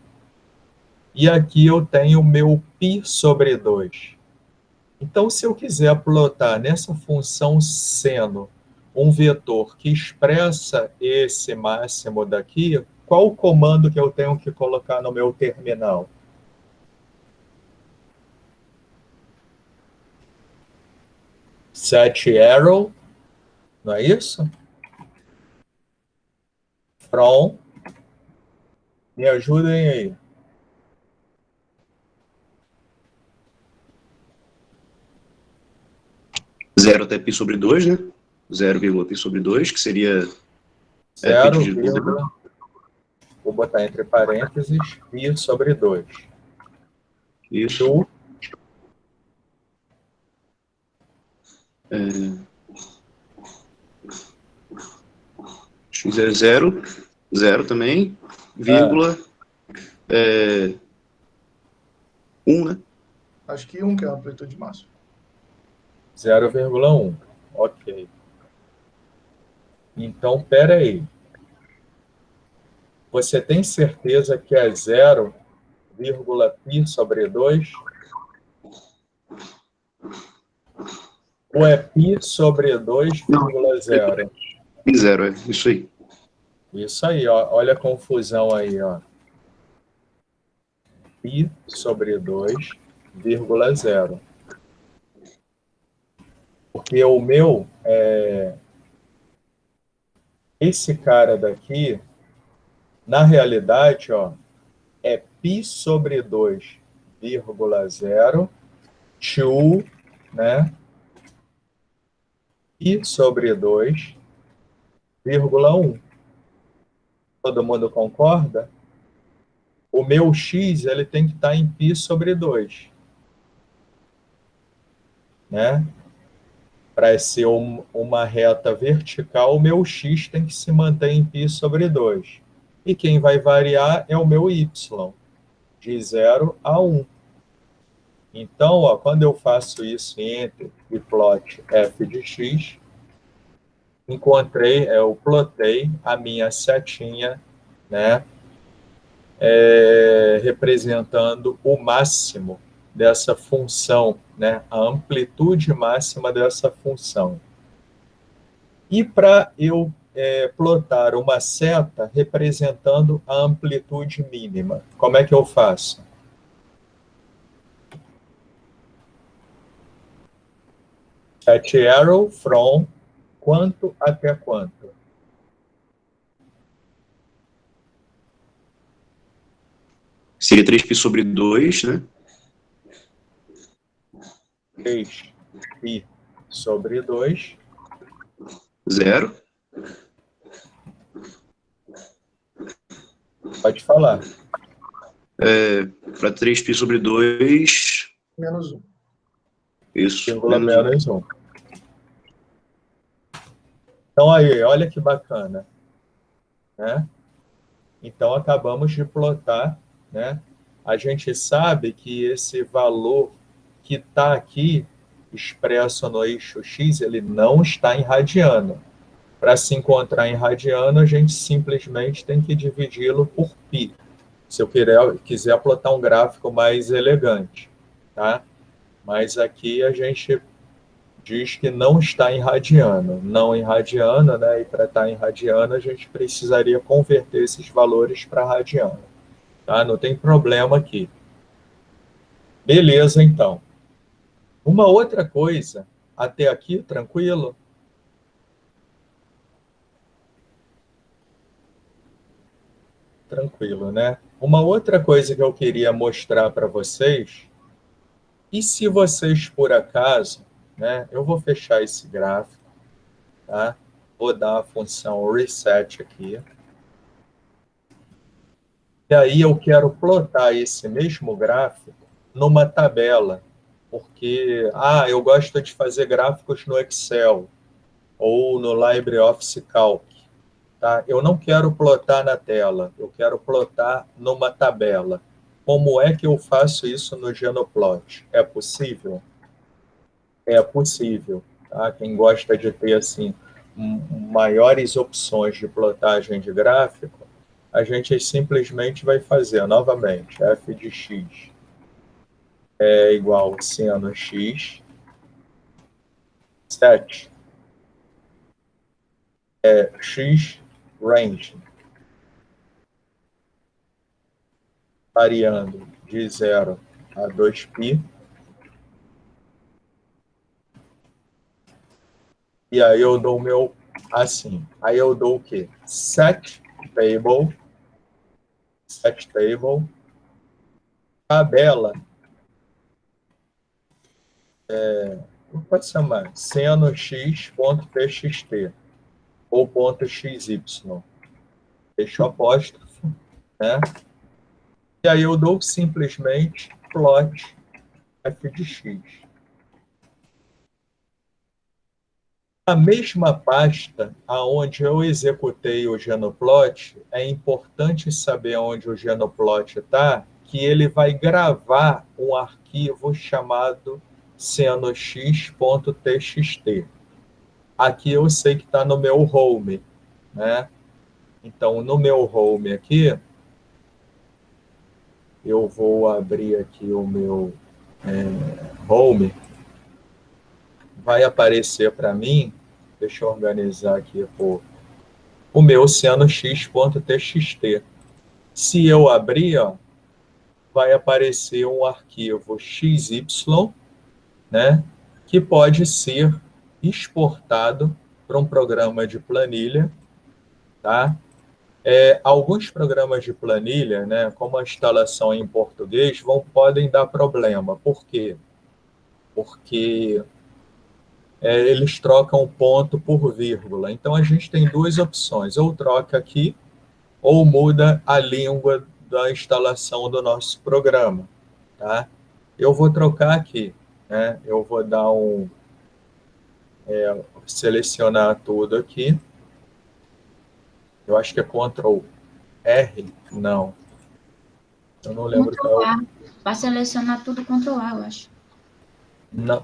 E aqui eu tenho o meu π sobre 2. Então, se eu quiser plotar nessa função seno um vetor que expressa esse máximo daqui, qual o comando que eu tenho que colocar no meu terminal? Set arrow, não é isso? From, me ajudem aí. Zero até π sobre 2, né? 0,π sobre 2, que seria... 0, vou botar entre parênteses, π sobre 2. Isso. X é 0, 0 também, vírgula, 1, né? Acho que 1, que é a amplitude máxima. 0,1. Ok. Então, espera aí. Você tem certeza que é 0,π sobre 2? Ou é π sobre 2,0? Π 0, é isso aí. Isso aí, ó. Olha a confusão aí, ó. π π sobre 2, vírgula 0. Porque o meu, esse cara daqui, na realidade, ó, é π sobre 2, vírgula 0, 2, né? π sobre 2, vírgula 1. Todo mundo concorda? O meu x ele tem que estar em π sobre 2. Né? Para ser uma reta vertical, o meu x tem que se manter em π sobre 2. E quem vai variar é o meu y, de 0 a 1. Então, ó, quando eu faço isso entre e plot f de x, eu plotei a minha setinha, né, representando o máximo dessa função, né, a amplitude máxima dessa função. E para eu plotar uma seta representando a amplitude mínima, como é que eu faço? Set arrow from quanto até quanto? Seria 3π sobre 2, né? 3π sobre 2. 0. Pode falar. Para 3π sobre 2... Menos 1. Isso. Vírgula menos 1. Então, aí, olha que bacana. Né? Então, acabamos de plotar, né? A gente sabe que esse valor que está aqui, expresso no eixo x, ele não está em radiano. Para se encontrar em radiano, a gente simplesmente tem que dividi-lo por π. Se eu quiser plotar um gráfico mais elegante. Tá? Mas aqui a gente diz que não está em radiano. Não em radiano, né? E para estar em radiano, a gente precisaria converter esses valores para radiano. Tá? Não tem problema aqui. Beleza, então. Uma outra coisa, até aqui, tranquilo? Tranquilo, né? Uma outra coisa que eu queria mostrar para vocês, e se vocês, por acaso, né, eu vou fechar esse gráfico, tá? Vou dar a função reset aqui. E aí eu quero plotar esse mesmo gráfico numa tabela, porque eu gosto de fazer gráficos no Excel ou no LibreOffice Calc. Tá? Eu não quero plotar na tela, eu quero plotar numa tabela. Como é que eu faço isso no Genoplot? É possível? É possível. Tá? Quem gosta de ter assim, maiores opções de plotagem de gráfico, a gente simplesmente vai fazer, novamente, f de x é igual a seno x, 7 x range, variando de 0 a 2π. E aí eu dou o meu assim. Aí eu dou o quê? Set table, tabela, pode chamar seno x.txt ou .xy. Deixo apóstrofo, né? E aí eu dou simplesmente plot f de x. A mesma pasta aonde eu executei o Genoplot, é importante saber onde o Genoplot está, que ele vai gravar um arquivo chamado senox.txt. Aqui eu sei que está no meu home, né? Então, no meu home aqui, eu vou abrir aqui o meu home. Vai aparecer para mim, deixa eu organizar aqui o meu senox.txt. Se eu abrir, ó, vai aparecer um arquivo XY, né, que pode ser exportado para um programa de planilha, tá? Alguns programas de planilha, né, como a instalação em português, podem dar problema. Por quê? Porque eles trocam ponto por vírgula. Então, a gente tem duas opções. Ou troca aqui, ou muda a língua da instalação do nosso programa. Tá? Eu vou trocar aqui. Né? Eu vou dar selecionar tudo aqui. Eu acho que é Ctrl R? Não. Eu não lembro Ctrl A. Vai selecionar tudo Ctrl A, eu acho. Não,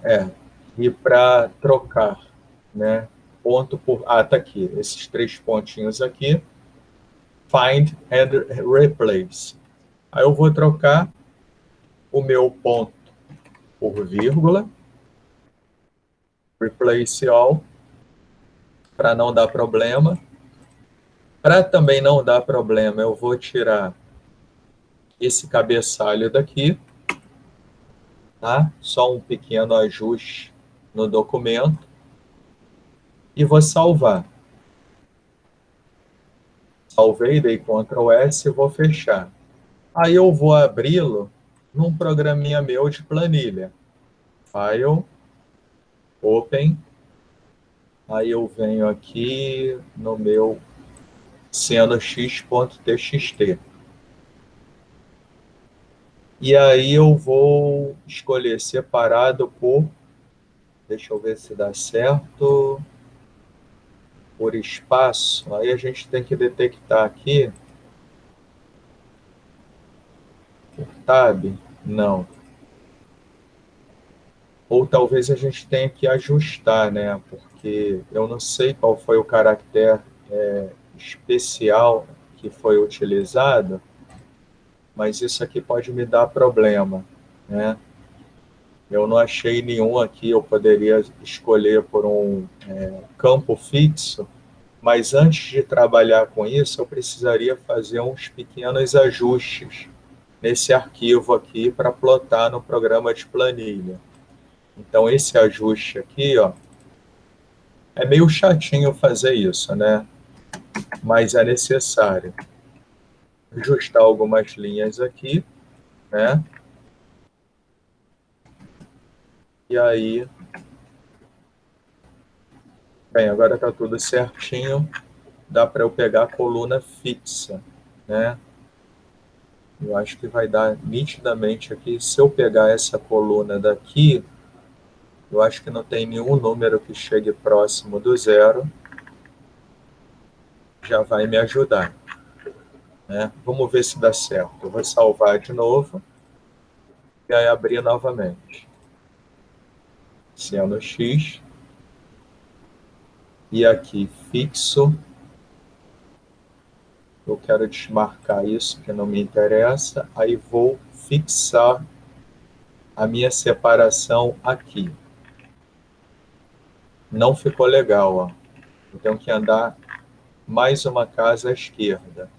e para trocar, né? Ponto por... tá aqui. Esses 3 pontinhos aqui. Find and replace. Aí eu vou trocar o meu ponto por vírgula. Replace all. Para não dar problema. Para também não dar problema, eu vou tirar esse cabeçalho daqui. Tá? Só um pequeno ajuste no documento. E vou salvar. Salvei, dei Ctrl S e vou fechar. Aí eu vou abri-lo num programinha meu de planilha. File, Open. Aí eu venho aqui no meu senox.txt. E aí eu vou escolher separado por... Deixa eu ver se dá certo. Por espaço. Aí a gente tem que detectar aqui. Por tab? Não. Ou talvez a gente tenha que ajustar, né? Porque eu não sei qual foi o caractere especial que foi utilizado, mas isso aqui pode me dar problema, né? Eu não achei nenhum aqui, eu poderia escolher por um campo fixo, mas antes de trabalhar com isso, eu precisaria fazer uns pequenos ajustes nesse arquivo aqui para plotar no programa de planilha. Então, esse ajuste aqui, ó, é meio chatinho fazer isso, né? Mas é necessário. Ajustar algumas linhas aqui, né? E aí... Bem, agora está tudo certinho. Dá para eu pegar a coluna fixa, né? Eu acho que vai dar nitidamente aqui. Se eu pegar essa coluna daqui, eu acho que não tem nenhum número que chegue próximo do 0. Já vai me ajudar, né? Vamos ver se dá certo. Eu vou salvar de novo e aí abrir novamente. Seno X. E aqui, fixo. Eu quero desmarcar isso, que não me interessa. Aí vou fixar a minha separação aqui. Não ficou legal, ó. Eu tenho que andar mais uma casa à esquerda.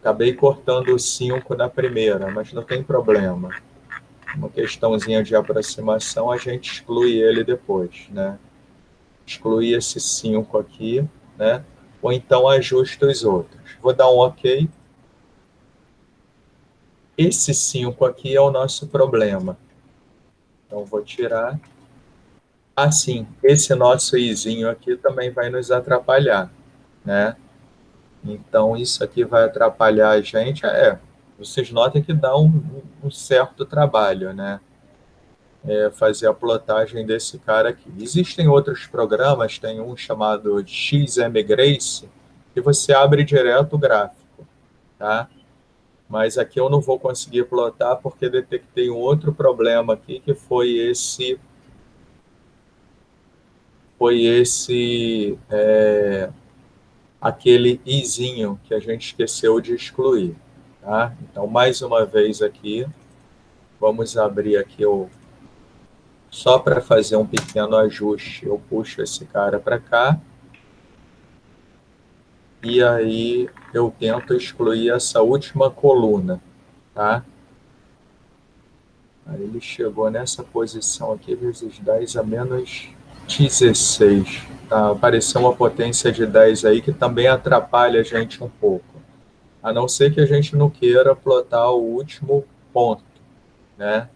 Acabei cortando o 5 na primeira, mas não tem problema. Uma questãozinha de aproximação, a gente exclui ele depois, né? Excluir esse 5 aqui, né? Ou então ajusta os outros. Vou dar um OK. Esse 5 aqui é o nosso problema. Então, vou tirar. Assim, esse nosso izinho aqui também vai nos atrapalhar, né? Então, isso aqui vai atrapalhar a gente. Vocês notem que dá um certo trabalho, né? Fazer a plotagem desse cara aqui. Existem outros programas, tem um chamado XMGrace, que você abre direto o gráfico, tá? Mas aqui eu não vou conseguir plotar porque detectei um outro problema aqui, que foi aquele izinho que a gente esqueceu de excluir, tá? Então, mais uma vez aqui, vamos abrir aqui só para fazer um pequeno ajuste, eu puxo esse cara para cá. e aí eu tento excluir essa última coluna, tá? Aí ele chegou nessa posição aqui, vezes 10 a menos 16. Tá? Apareceu uma potência de 10 aí que também atrapalha a gente um pouco. A não ser que a gente não queira plotar o último ponto, né?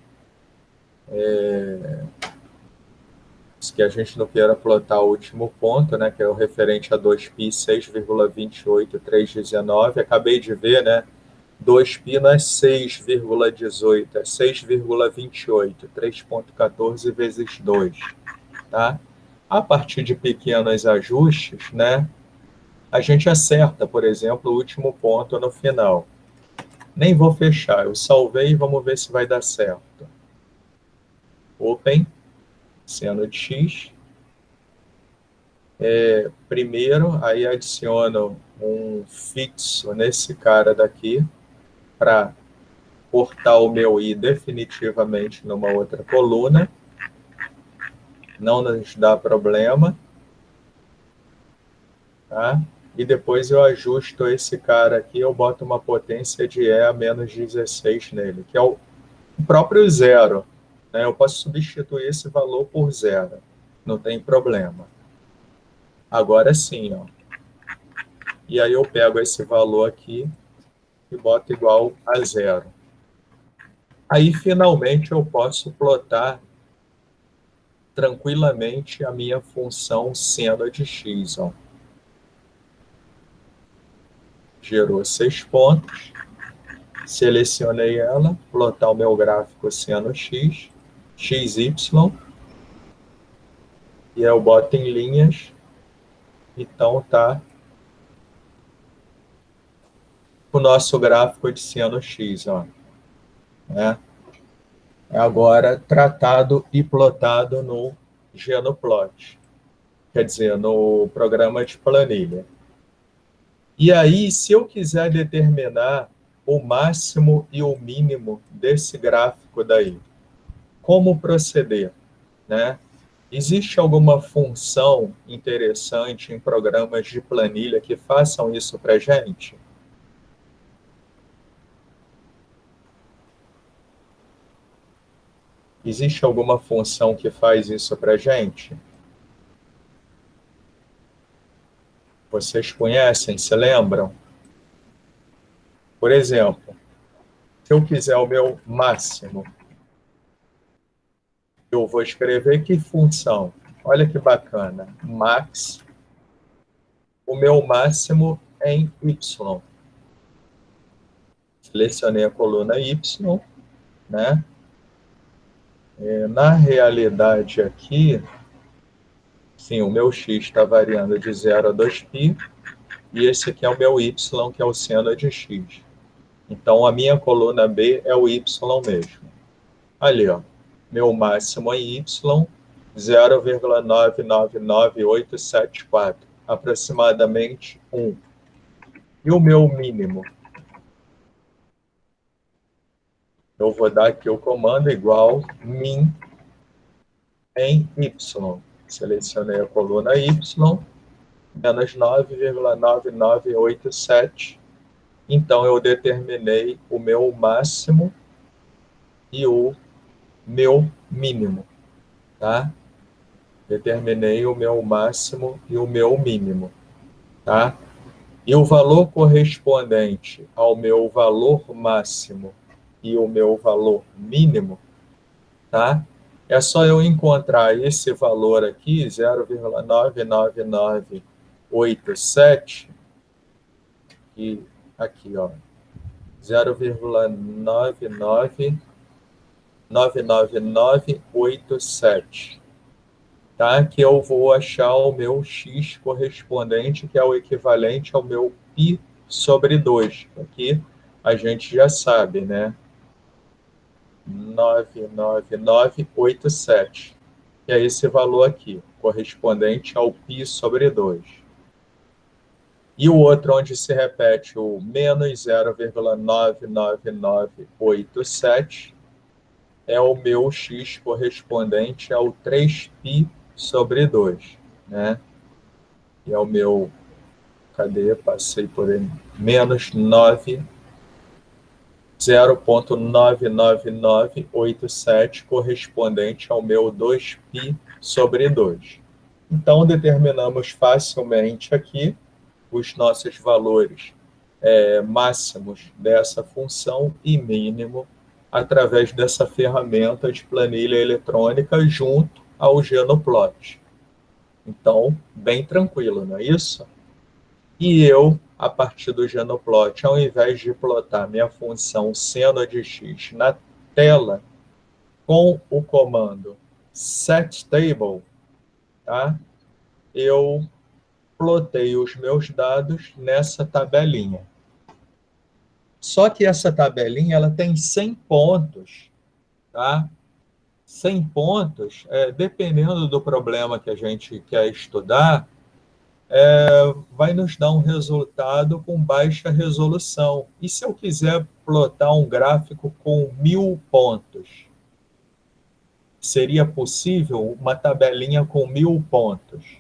Que a gente não queira plotar o último ponto, né? Que é o referente a 2π 6,28319. Acabei de ver, né? 2π não é 6,18, é 6,28, 3,14 vezes 2, tá? A partir de pequenos ajustes, né, a gente acerta, por exemplo, o último ponto no final. Nem vou fechar, eu salvei e vamos ver se vai dar certo. Open, seno de x. Primeiro, aí adiciono um fixo nesse cara daqui, para cortar o meu i definitivamente numa outra coluna. Não nos dá problema. Tá? E depois eu ajusto esse cara aqui, eu boto uma potência de E a menos 16 nele, que é o próprio zero. Né? Eu posso substituir esse valor por zero, não tem problema. Agora sim, ó. E aí eu pego esse valor aqui e boto igual a zero. Aí, finalmente, eu posso plotar tranquilamente a minha função seno de x. Ó. Gerou 6 pontos. Selecionei ela, plotar o meu gráfico seno x, xy, e eu boto em linhas, então tá o nosso gráfico de seno x, ó, né? Agora tratado e plotado no Genoplot, quer dizer, no programa de planilha. E aí, se eu quiser determinar o máximo e o mínimo desse gráfico daí, como proceder, né? Existe alguma função interessante em programas de planilha que façam isso para a gente? Existe alguma função que faz isso para a gente? Vocês conhecem, se lembram? Por exemplo, se eu quiser o meu máximo, eu vou escrever que função? Olha que bacana. Max, o meu máximo é em y. Selecionei a coluna y, né? Na realidade aqui, sim, o meu x está variando de 0 a 2π, e esse aqui é o meu y, que é o seno de x. Então, a minha coluna B é o y mesmo. Ali, ó, meu máximo é y, 0,999874, aproximadamente 1. E o meu mínimo? Eu vou dar aqui o comando igual min em y. Selecionei a coluna y, menos 9,9987. Então, eu determinei o meu máximo e o meu mínimo, tá? Determinei o meu máximo e o meu mínimo, tá? E o valor correspondente ao meu valor máximo e o meu valor mínimo, tá? É só eu encontrar esse valor aqui, 0,99987, e aqui, ó, 0,99987, tá? Que eu vou achar o meu x correspondente, que é o equivalente ao meu π sobre 2. Aqui a gente já sabe, né? 99987. E é esse valor aqui, correspondente ao π sobre 2. E o outro, onde se repete o menos 0,99987, é o meu x correspondente ao 3π sobre 2, né? E é o meu Cadê? Passei por ele. Menos 9, 0,99987, correspondente ao meu 2π sobre 2. Então, determinamos facilmente aqui os nossos valores máximos dessa função e mínimo através dessa ferramenta de planilha eletrônica junto ao Genoplot. Então, bem tranquilo, não é isso? E eu, a partir do Genoplot, ao invés de plotar minha função seno de x na tela com o comando setTable, tá? Eu plotei os meus dados nessa tabelinha. Só que essa tabelinha ela tem 100 pontos, tá? 100 pontos, dependendo do problema que a gente quer estudar, vai nos dar um resultado com baixa resolução. E se eu quiser plotar um gráfico com 1000 pontos? Seria possível uma tabelinha com 1000 pontos?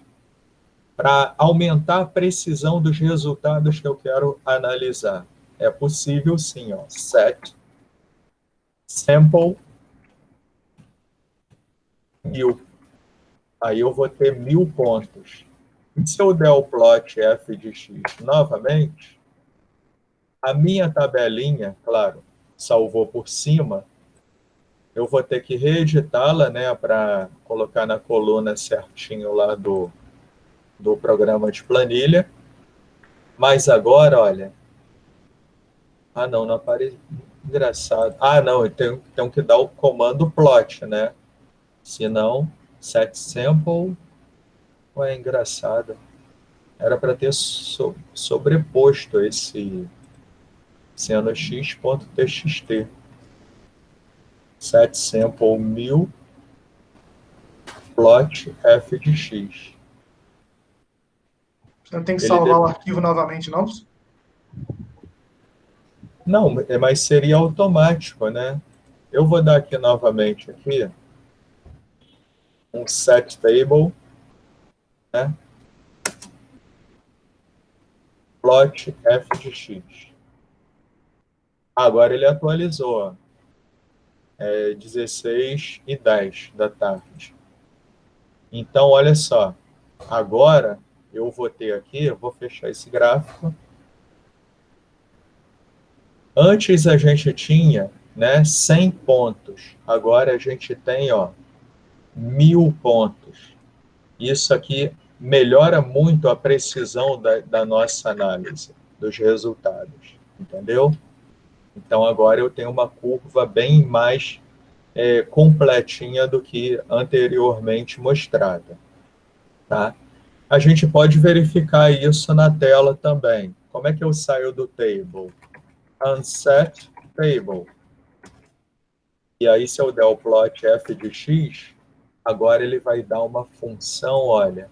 Para aumentar a precisão dos resultados que eu quero analisar. É possível sim, ó. Set sample 1000. Aí eu vou ter 1000 pontos. E se eu der o plot f de x novamente, a minha tabelinha, claro, salvou por cima, eu vou ter que reeditá-la, né, para colocar na coluna certinho lá do programa de planilha. Mas agora, olha... Ah, não apareceu. Engraçado. Ah, não, eu tenho que dar o comando plot, né? Senão, set sample... É engraçado. Era para ter sobreposto esse seno x.txt. Set sample 1000 plot f de x. Você não tem que salvar o arquivo novamente, não? Não, mas seria automático, né? Eu vou dar aqui novamente aqui um setTable, né? Plot f de x. Agora ele atualizou, 16h10 da tarde. Então, olha só, agora eu vou ter aqui, eu vou fechar esse gráfico. Antes a gente tinha, né, 100 pontos, agora a gente tem, 1000 pontos. Isso aqui melhora muito a precisão da nossa análise, dos resultados, entendeu? Então agora eu tenho uma curva bem mais completinha do que anteriormente mostrada, tá? A gente pode verificar isso na tela também. Como é que eu saio do table? Unset table. E aí, se eu der o plot f de x, agora ele vai dar uma função, olha.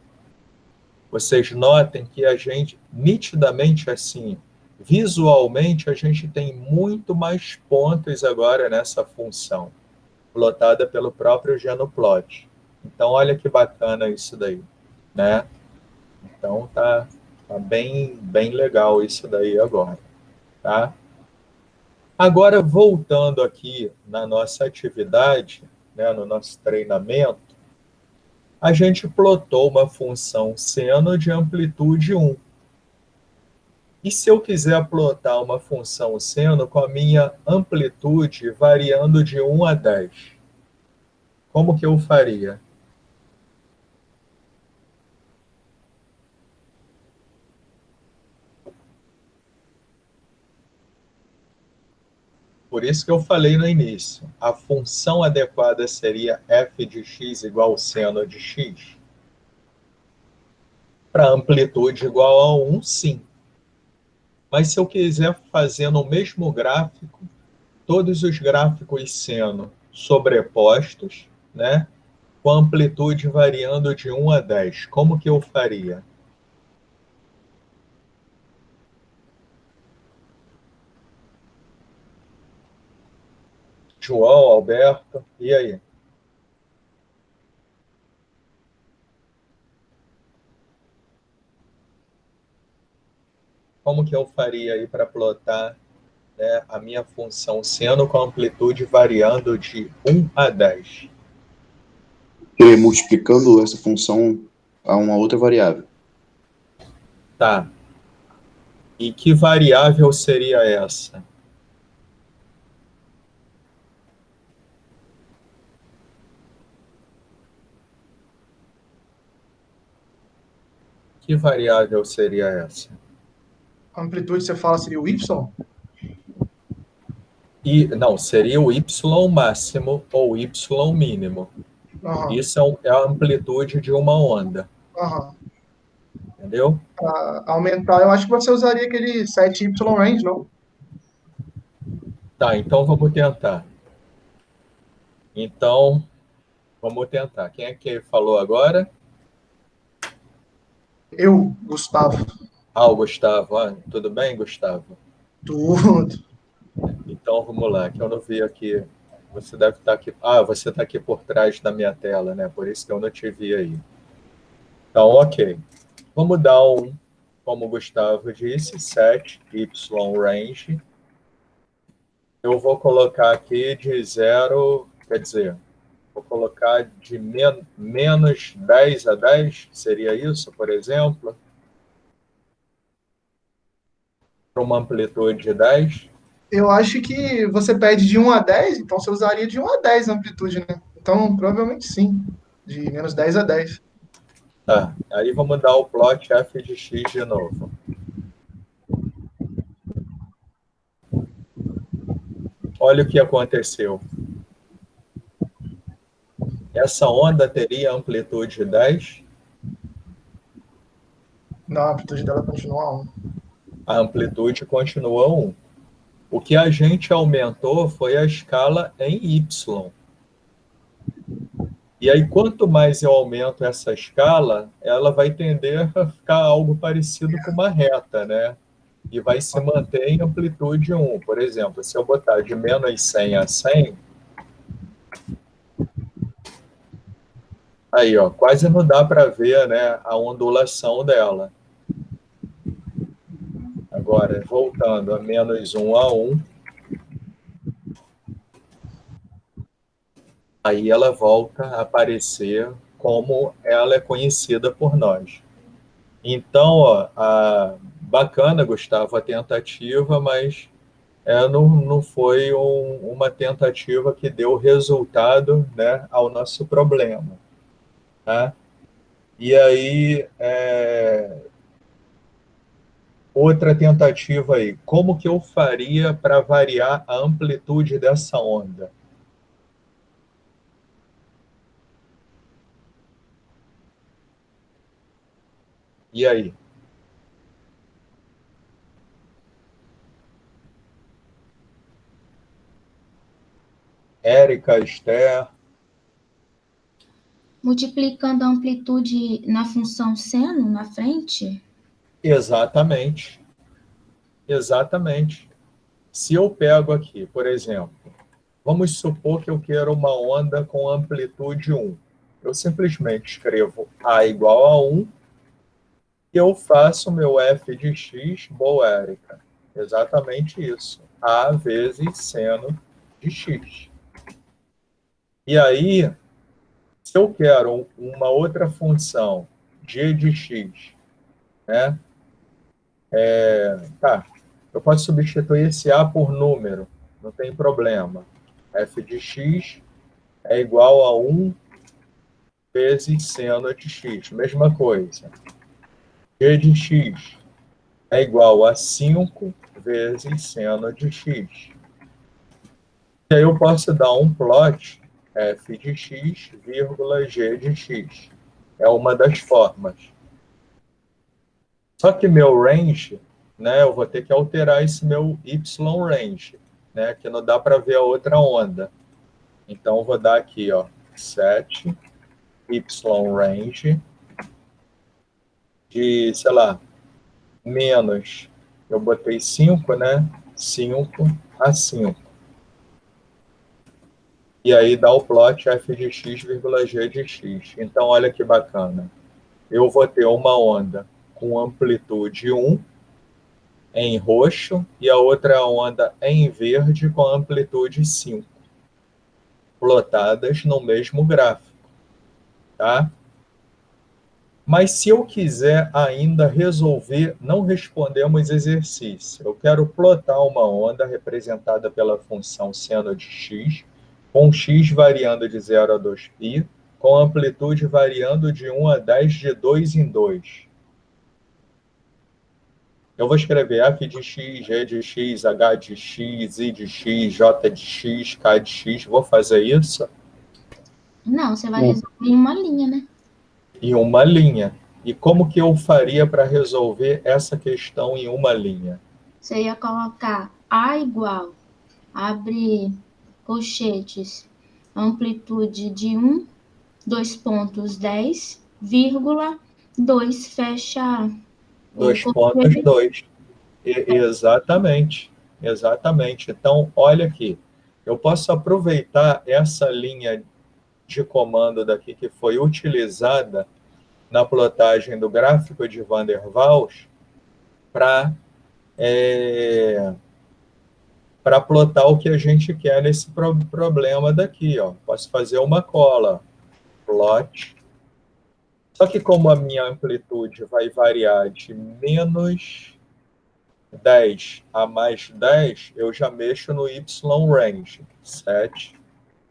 Vocês notem que a gente, nitidamente assim, visualmente, a gente tem muito mais pontos agora nessa função, plotada pelo próprio Genoplot. Então, olha que bacana isso daí, né? Então, tá bem legal isso daí agora, tá? Agora, voltando aqui na nossa atividade, né, no nosso treinamento, a gente plotou uma função seno de amplitude 1. E se eu quiser plotar uma função seno com a minha amplitude variando de 1 a 10, como que eu faria? Por isso que eu falei no início, a função adequada seria f de x igual seno de x. Para amplitude igual a 1, sim. Mas se eu quiser fazer no mesmo gráfico, todos os gráficos seno sobrepostos, né, com amplitude variando de 1 a 10, como que eu faria? João, Alberto, e aí? como que eu faria aí para plotar, né, a minha função seno com a amplitude variando de 1 a 10? Multiplicando essa função a uma outra variável. Tá. E que variável seria essa? Que variável seria essa? A amplitude, você fala, seria o Y? Não, seria o y máximo ou y mínimo. Aham, Isso é a amplitude de uma onda, aham. entendeu? Para aumentar, eu acho que você usaria aquele 7Y range, não? Tá, então vamos tentar. Então, vamos tentar. Quem é que falou agora? Eu, Gustavo. O Gustavo. Tudo bem, Gustavo? Tudo. Então, vamos lá, que eu não vi aqui. Você deve estar aqui. Você está aqui por trás da minha tela, né? Por isso que eu não te vi aí. Então, ok. Vamos dar como o Gustavo disse, 7y range. Eu vou colocar aqui de 0, quer dizer, vou colocar de menos 10 a 10, seria isso, por exemplo? Para uma amplitude de 10. Eu acho que você pede de 1 a 10, então você usaria de 1 a 10 a amplitude, né? Então, provavelmente sim. De menos 10 a 10. Tá, aí vamos dar o plot f de x de novo. Olha o que aconteceu. Essa onda teria amplitude 10? Não, a amplitude dela continua 1. A amplitude continua 1. O que a gente aumentou foi a escala em y. E aí, quanto mais eu aumento essa escala, ela vai tender a ficar algo parecido com uma reta, né? E vai se manter em amplitude 1. Por exemplo, se eu botar de menos 100 a 100, aí, ó, quase não dá para ver, né, a ondulação dela. Agora, voltando a menos 1 a 1, aí ela volta a aparecer como ela é conhecida por nós. Então, ó, bacana, Gustavo, a tentativa, mas não foi uma tentativa que deu resultado, né, ao nosso problema. Tá? E aí, outra tentativa aí, como que eu faria para variar a amplitude dessa onda? E aí? Érica, Esther? Multiplicando a amplitude na função seno, na frente? Exatamente. Exatamente. Se eu pego aqui, por exemplo, vamos supor que eu quero uma onda com amplitude 1. Eu simplesmente escrevo A igual a 1 e eu faço meu f de x, boa, Érica. Exatamente isso. A vezes seno de x. E aí, se eu quero uma outra função, g de x, né? Eu posso substituir esse A por número, não tem problema. F de x é igual a 1 vezes seno de x, mesma coisa. G de x é igual a 5 vezes seno de x. E aí eu posso dar um plot f de x, vírgula g de x. É uma das formas. Só que meu range, né, eu vou ter que alterar esse meu y range, né, que não dá para ver a outra onda. Então, eu vou dar aqui, ó, 7 y range de, sei lá, menos, eu botei 5, né, 5 a 5. E aí dá o plot f de x, g de x. Então, olha que bacana. Eu vou ter uma onda com amplitude 1, em roxo e a outra onda em verde com amplitude 5, plotadas no mesmo gráfico, tá? Mas se eu quiser ainda resolver, não respondemos exercício. Eu quero plotar uma onda representada pela função seno de x, com x variando de 0 a 2π, com amplitude variando de 1 a 10 de 2 em 2. Eu vou escrever f de x, g de x, h de x, i de x, j de x, k de x. Vou fazer isso Não, você vai resolver em uma linha, né? em uma linha. E como que eu faria para resolver essa questão em uma linha? Você ia colocar A igual, abre colchetes, amplitude de 1, 2 pontos 10, vírgula, 2, fecha Dois pontos, colchete. 2. Exatamente, exatamente. Então, olha aqui, eu posso aproveitar essa linha de comando daqui que foi utilizada na plotagem do gráfico de Van der Waals para para plotar o que a gente quer nesse problema daqui. Ó. Posso fazer uma cola, plot. Só que como a minha amplitude vai variar de menos 10 a mais 10, eu já mexo no y-range. Set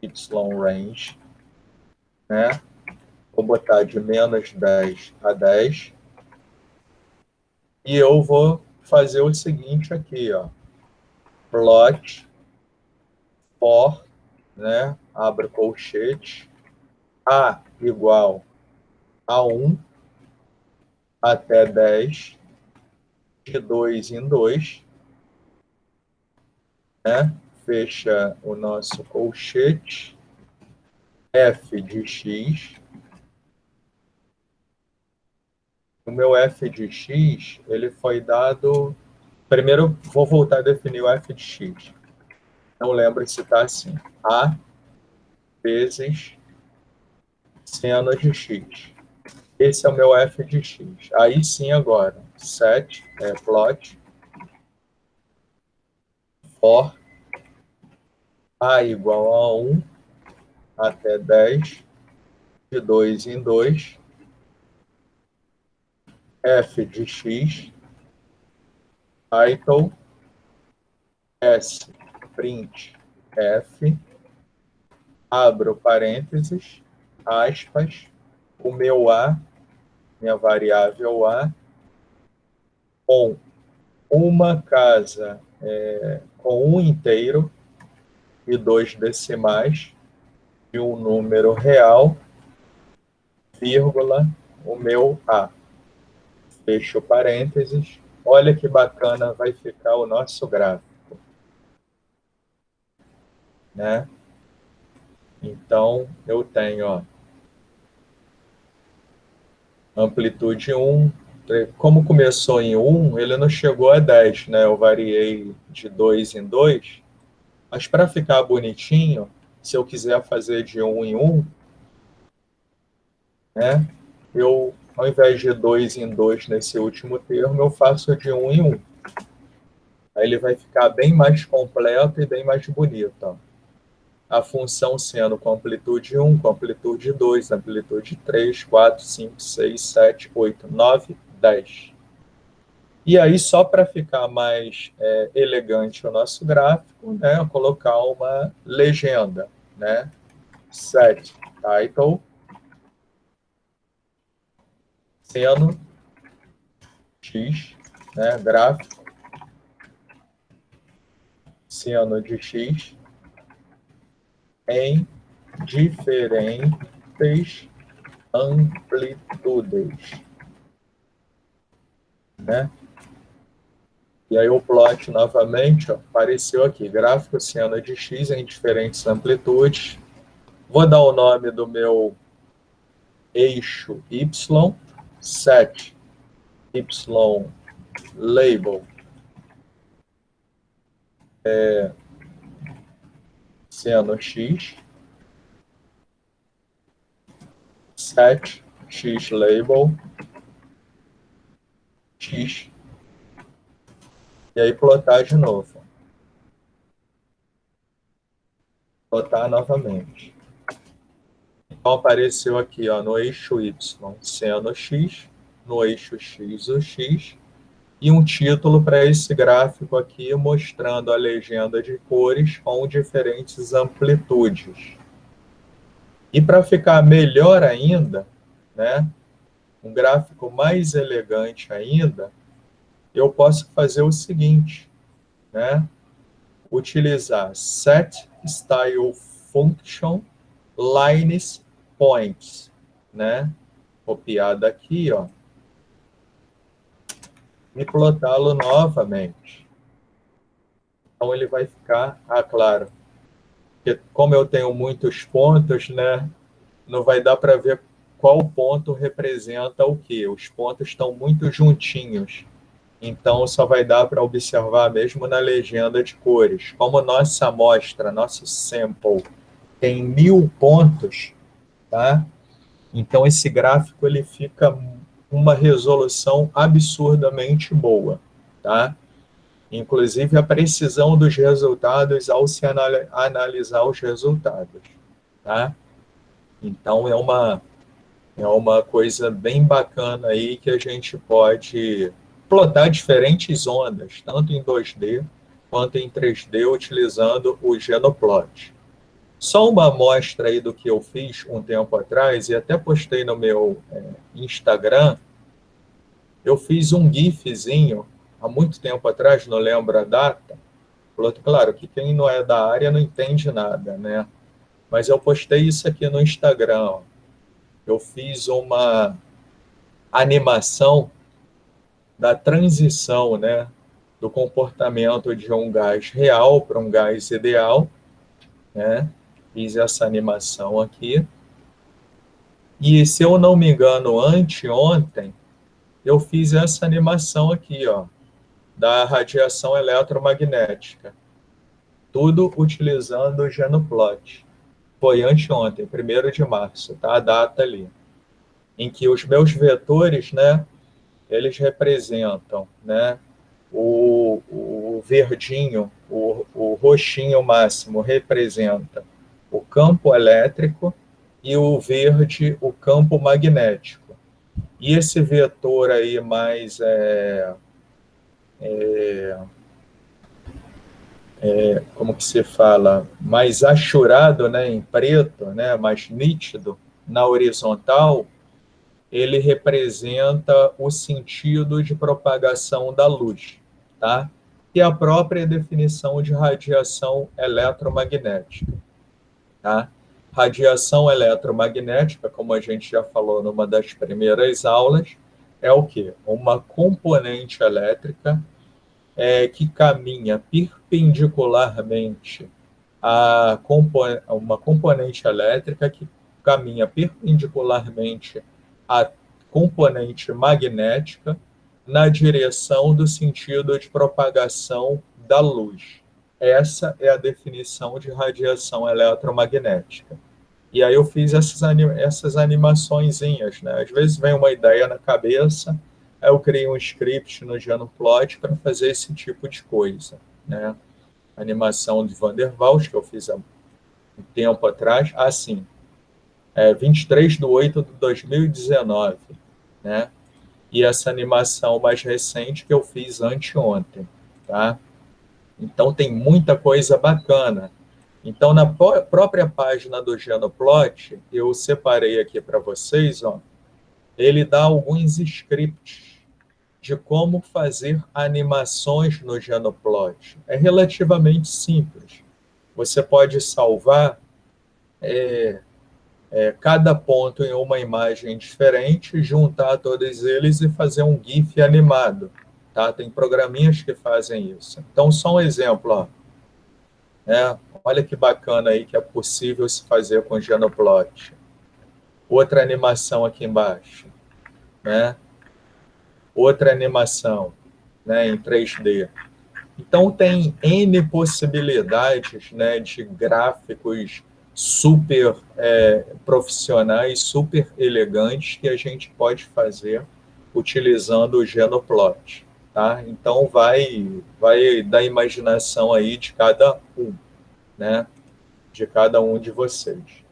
y-range, né? Vou botar de menos 10 a 10. E eu vou fazer o seguinte aqui, ó. Plot for, né? Abro colchete, a igual a 1 até 10, de 2 em 2, né? Fecha o nosso colchete, f de x. O meu f de x, ele foi dado... Primeiro, vou voltar a definir o f de x. Não lembro se está assim. A vezes seno de x. Esse é o meu f de x. Aí sim, agora, set, plot, for a igual a 1 até 10, de 2 em 2, f de x, title, s, print, f, abro parênteses, aspas, o meu a, minha variável a, com uma casa com um inteiro e 2 decimais e um número real, vírgula, o meu a. Fecho parênteses. Olha que bacana vai ficar o nosso gráfico, né? Então, eu tenho, ó, amplitude 1. Como começou em 1, ele não chegou a 10, né? Eu variei de 2 em 2. Mas para ficar bonitinho, se eu quiser fazer de 1 em 1, né? Eu, ao invés de 2 em 2 nesse último termo, eu faço de 1 em 1. Aí ele vai ficar bem mais completo e bem mais bonito, ó. A função sendo com amplitude 1, com amplitude 2, amplitude 3, 4, 5, 6, 7, 8, 9, 10. E aí, só para ficar mais elegante o nosso gráfico, né, eu colocar uma legenda, né? Set title, seno x, né, gráfico, seno de x, em diferentes amplitudes, né? E aí o plot novamente, ó, apareceu aqui, gráfico seno de x em diferentes amplitudes. Vou dar o nome do meu eixo y, set y label seno x, set x label x E aí plotar de novo. Plotar novamente. Então apareceu aqui, ó, no eixo Y, seno X, no eixo X, o X, e um título para esse gráfico aqui mostrando a legenda de cores com diferentes amplitudes. E para ficar melhor ainda, né, um gráfico mais elegante ainda, eu posso fazer o seguinte, né, utilizar set style function lines points, né, copiar daqui, ó, e plotá-lo novamente. Então ele vai ficar, claro, porque como eu tenho muitos pontos, né, não vai dar para ver qual ponto representa o quê. Os pontos estão muito juntinhos. Então, só vai dar para observar mesmo na legenda de cores. Como nossa amostra, nosso sample, tem 1000 pontos, tá? Então, esse gráfico ele fica uma resolução absurdamente boa, tá? Inclusive, a precisão dos resultados ao se analisar os resultados, tá? Então, é uma coisa bem bacana aí que a gente pode plotar diferentes ondas, tanto em 2D quanto em 3D, utilizando o Genoplot. Só uma amostra aí do que eu fiz um tempo atrás, e até postei no meu Instagram, eu fiz um GIFzinho, há muito tempo atrás, não lembro a data, claro que quem não é da área não entende nada, né? Mas eu postei isso aqui no Instagram, ó. Eu fiz uma animação da transição, né, do comportamento de um gás real para um gás ideal, né? Fiz essa animação aqui. E, se eu não me engano, anteontem, eu fiz essa animação aqui, ó, da radiação eletromagnética. Tudo utilizando o Genoplot. Foi anteontem, 1º de março, tá? A data ali. Em que os meus vetores, né, eles representam, né, o verdinho, o roxinho máximo representa o campo elétrico e o verde o campo magnético. E esse vetor aí mais como que se fala, mais achurado, né, em preto, né, mais nítido na horizontal, ele representa o sentido de propagação da luz, tá? E a própria definição de radiação eletromagnética, tá? Radiação eletromagnética, como a gente já falou numa das primeiras aulas, é o quê? Uma componente elétrica que caminha perpendicularmente uma componente elétrica que caminha perpendicularmente à componente magnética na direção do sentido de propagação da luz. Essa é a definição de radiação eletromagnética. E aí eu fiz essas animaçõezinhas, né? Às vezes vem uma ideia na cabeça, aí eu criei um script no Genoplot para fazer esse tipo de coisa, né? Animação de Van der Waals, que eu fiz há um tempo atrás, 23/8/2019, né? E essa animação mais recente que eu fiz anteontem, tá? Então, tem muita coisa bacana. Então, na própria página do Genoplot, eu separei aqui para vocês, ó, ele dá alguns scripts de como fazer animações no Genoplot. É relativamente simples. Você pode salvar cada ponto em uma imagem diferente, juntar todos eles e fazer um GIF animado. Tá? Tem programinhas que fazem isso. Então, só um exemplo. Ó. Olha que bacana aí que é possível se fazer com o Genoplot. Outra animação aqui embaixo. Né? Outra animação, né, em 3D. Então, tem N possibilidades, né, de gráficos super profissionais, super elegantes que a gente pode fazer utilizando o Genoplot. Tá? tá? Então vai da imaginação aí de cada um, né? De cada um de vocês.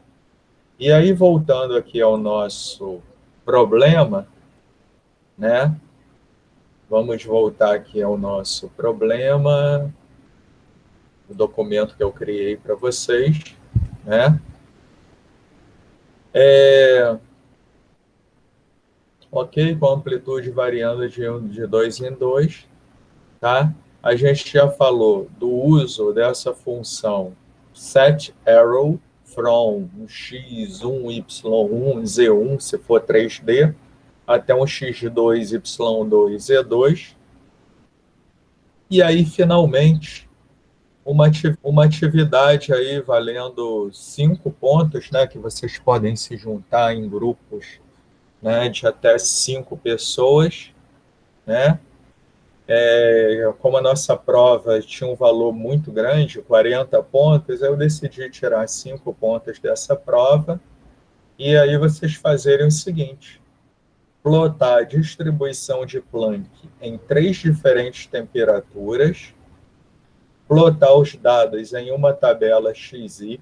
E aí, voltando aqui ao nosso problema, né? Vamos voltar aqui ao nosso problema, o documento que eu criei para vocês, né? Ok, com amplitude variando de 2 em 2, tá? A gente já falou do uso dessa função set arrow from x1, y1, z1, se for 3D, até um x2, y2, z2. E aí, finalmente, uma atividade aí valendo 5 pontos, né, que vocês podem se juntar em grupos, né, de até 5 pessoas, né? Como a nossa prova tinha um valor muito grande, 40 pontos, eu decidi tirar 5 pontos dessa prova, e aí vocês fazerem o seguinte: plotar a distribuição de Planck em 3 diferentes temperaturas, plotar os dados em uma tabela XY,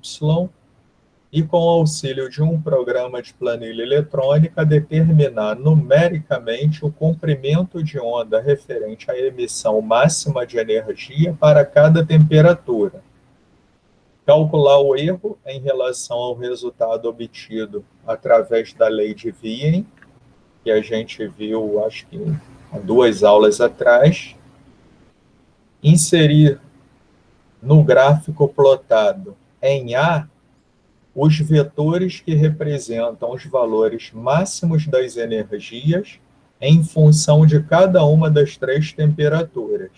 e com o auxílio de um programa de planilha eletrônica, determinar numericamente o comprimento de onda referente à emissão máxima de energia para cada temperatura. Calcular o erro em relação ao resultado obtido através da lei de Wien, que a gente viu, acho que há 2 aulas atrás. Inserir no gráfico plotado em A os vetores que representam os valores máximos das energias em função de cada uma das 3 temperaturas,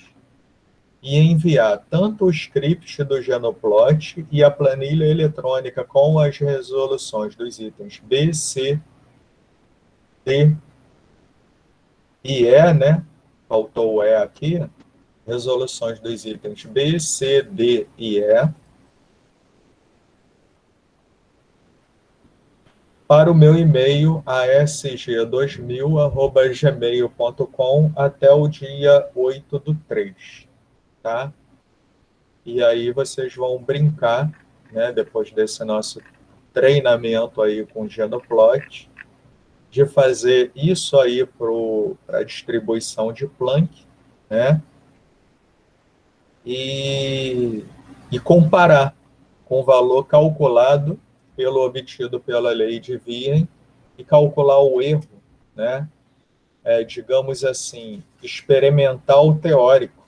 e enviar tanto o script do Genoplot e a planilha eletrônica com as resoluções dos itens B, C, D e E, né? Faltou o E aqui. Resoluções dos itens B, C, D e E para o meu e-mail asg2000@gmail.com até o dia 8/3, tá? E aí vocês vão brincar, né, depois desse nosso treinamento aí com o Genoplot, de fazer isso aí para a distribuição de Planck, né? E comparar com o valor calculado obtido pela lei de Wien, e calcular o erro, né? Digamos assim, experimental teórico,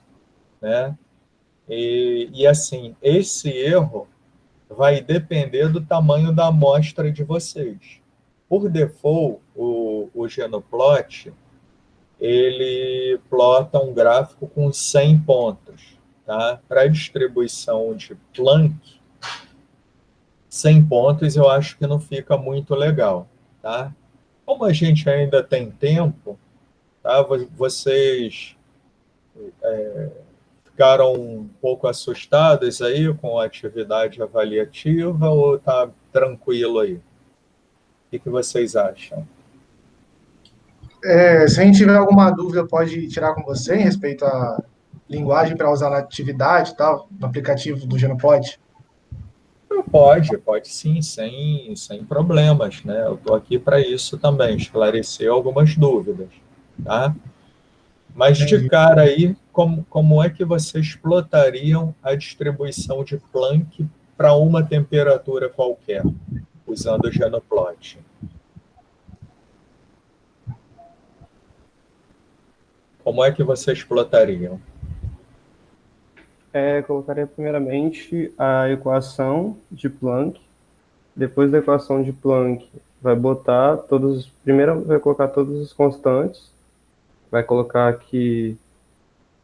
né? E assim, esse erro vai depender do tamanho da amostra de vocês. Por default, o Genoplot, ele plota um gráfico com 100 pontos, tá? Para a distribuição de Planck, 100 pontos eu acho que não fica muito legal, tá? Como a gente ainda tem tempo, tá? Vocês ficaram um pouco assustados aí com a atividade avaliativa ou tá tranquilo aí? O que vocês acham? Se a gente tiver alguma dúvida, pode tirar com você em respeito à linguagem para usar na atividade e tal, no aplicativo do Genoplot? Pode sim, sem problemas, né? Eu estou aqui para isso também, esclarecer algumas dúvidas, tá? Mas de cara aí, como é que vocês plotariam a distribuição de Planck para uma temperatura qualquer, usando o Genoplot? Como é que vocês plotariam? Colocaria primeiramente a equação de Planck. Depois da equação de Planck, primeiro vai colocar todas as constantes. Vai colocar aqui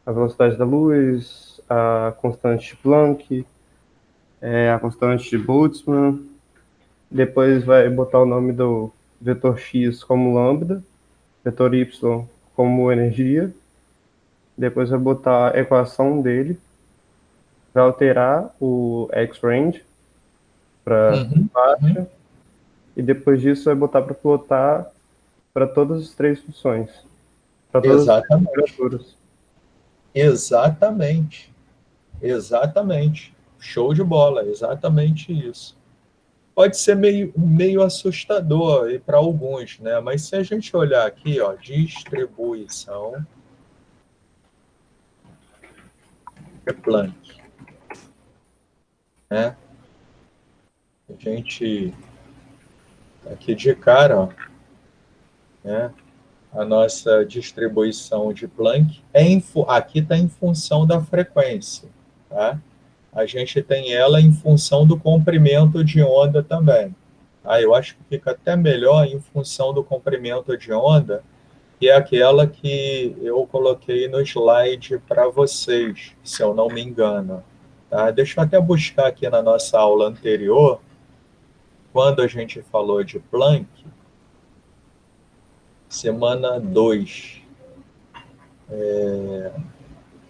a velocidade da luz, a constante de Planck, a constante de Boltzmann. Depois vai botar o nome do vetor x como lambda, vetor y como energia. Depois vai botar a equação dele, vai alterar o x-range para baixa, e depois disso vai botar para plotar para todas as 3 funções, para todas as temperaturas. Exatamente. Exatamente. Show de bola, exatamente isso. Pode ser meio assustador para alguns, né? Mas se a gente olhar aqui, ó, distribuição de Planck, né? A gente aqui de cara, ó, né? A nossa distribuição de Planck aqui está em função da frequência, tá? A gente tem ela em função do comprimento de onda também. Eu acho que fica até melhor em função do comprimento de onda, que é aquela que eu coloquei no slide para vocês, se eu não me engano. Tá? Deixa eu até buscar aqui na nossa aula anterior, quando a gente falou de Planck, semana 2.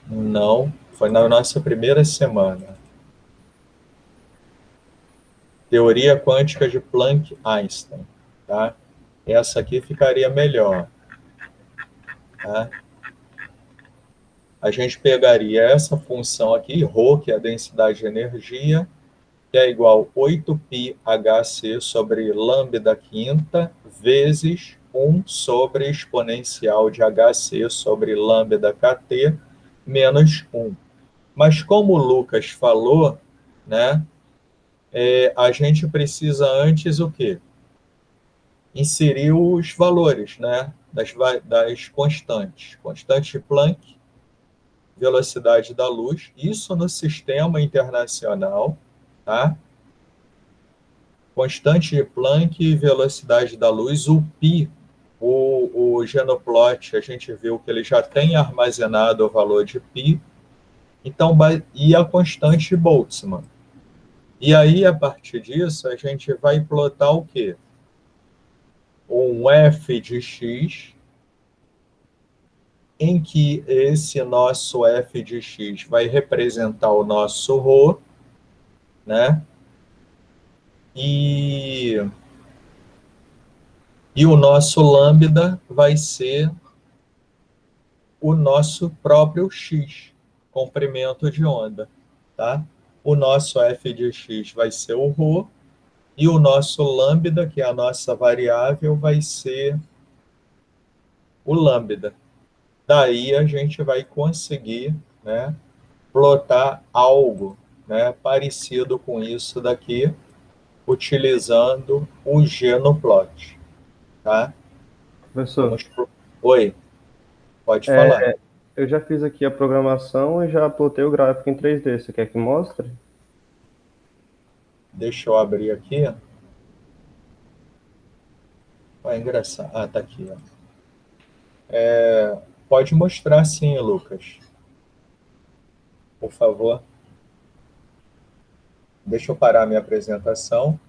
Não, foi na nossa primeira semana. Teoria quântica de Planck-Einstein. Tá? Essa aqui ficaria melhor. Tá? A gente pegaria essa função aqui, ρ, que é a densidade de energia, que é igual a 8πhc sobre lambda quinta, vezes 1 sobre exponencial de hc sobre lambda kt, menos 1. Mas como o Lucas falou, né, a gente precisa antes o quê? Inserir os valores, né, das constantes. Constante de Planck, velocidade da luz, isso no sistema internacional, tá? Constante de Planck, velocidade da luz, o π, o Genoplot, a gente viu que ele já tem armazenado o valor de π, então, e a constante de Boltzmann. E aí, a partir disso, a gente vai plotar o quê? Um f de x, em que esse nosso f de x vai representar o nosso ρ, né? E o nosso lambda vai ser o nosso próprio x, comprimento de onda, tá? O nosso f de x vai ser o ρ, e o nosso lambda, que é a nossa variável, vai ser o lambda. Daí a gente vai conseguir, né, plotar algo, né, parecido com isso daqui, utilizando o Genoplot. Tá? Professor, Oi, pode falar. eu já fiz aqui a programação e já plotei o gráfico em 3D. Você quer que mostre? Deixa eu abrir aqui. É engraçado. Tá aqui. Pode mostrar sim, Lucas. Por favor. Deixa eu parar a minha apresentação.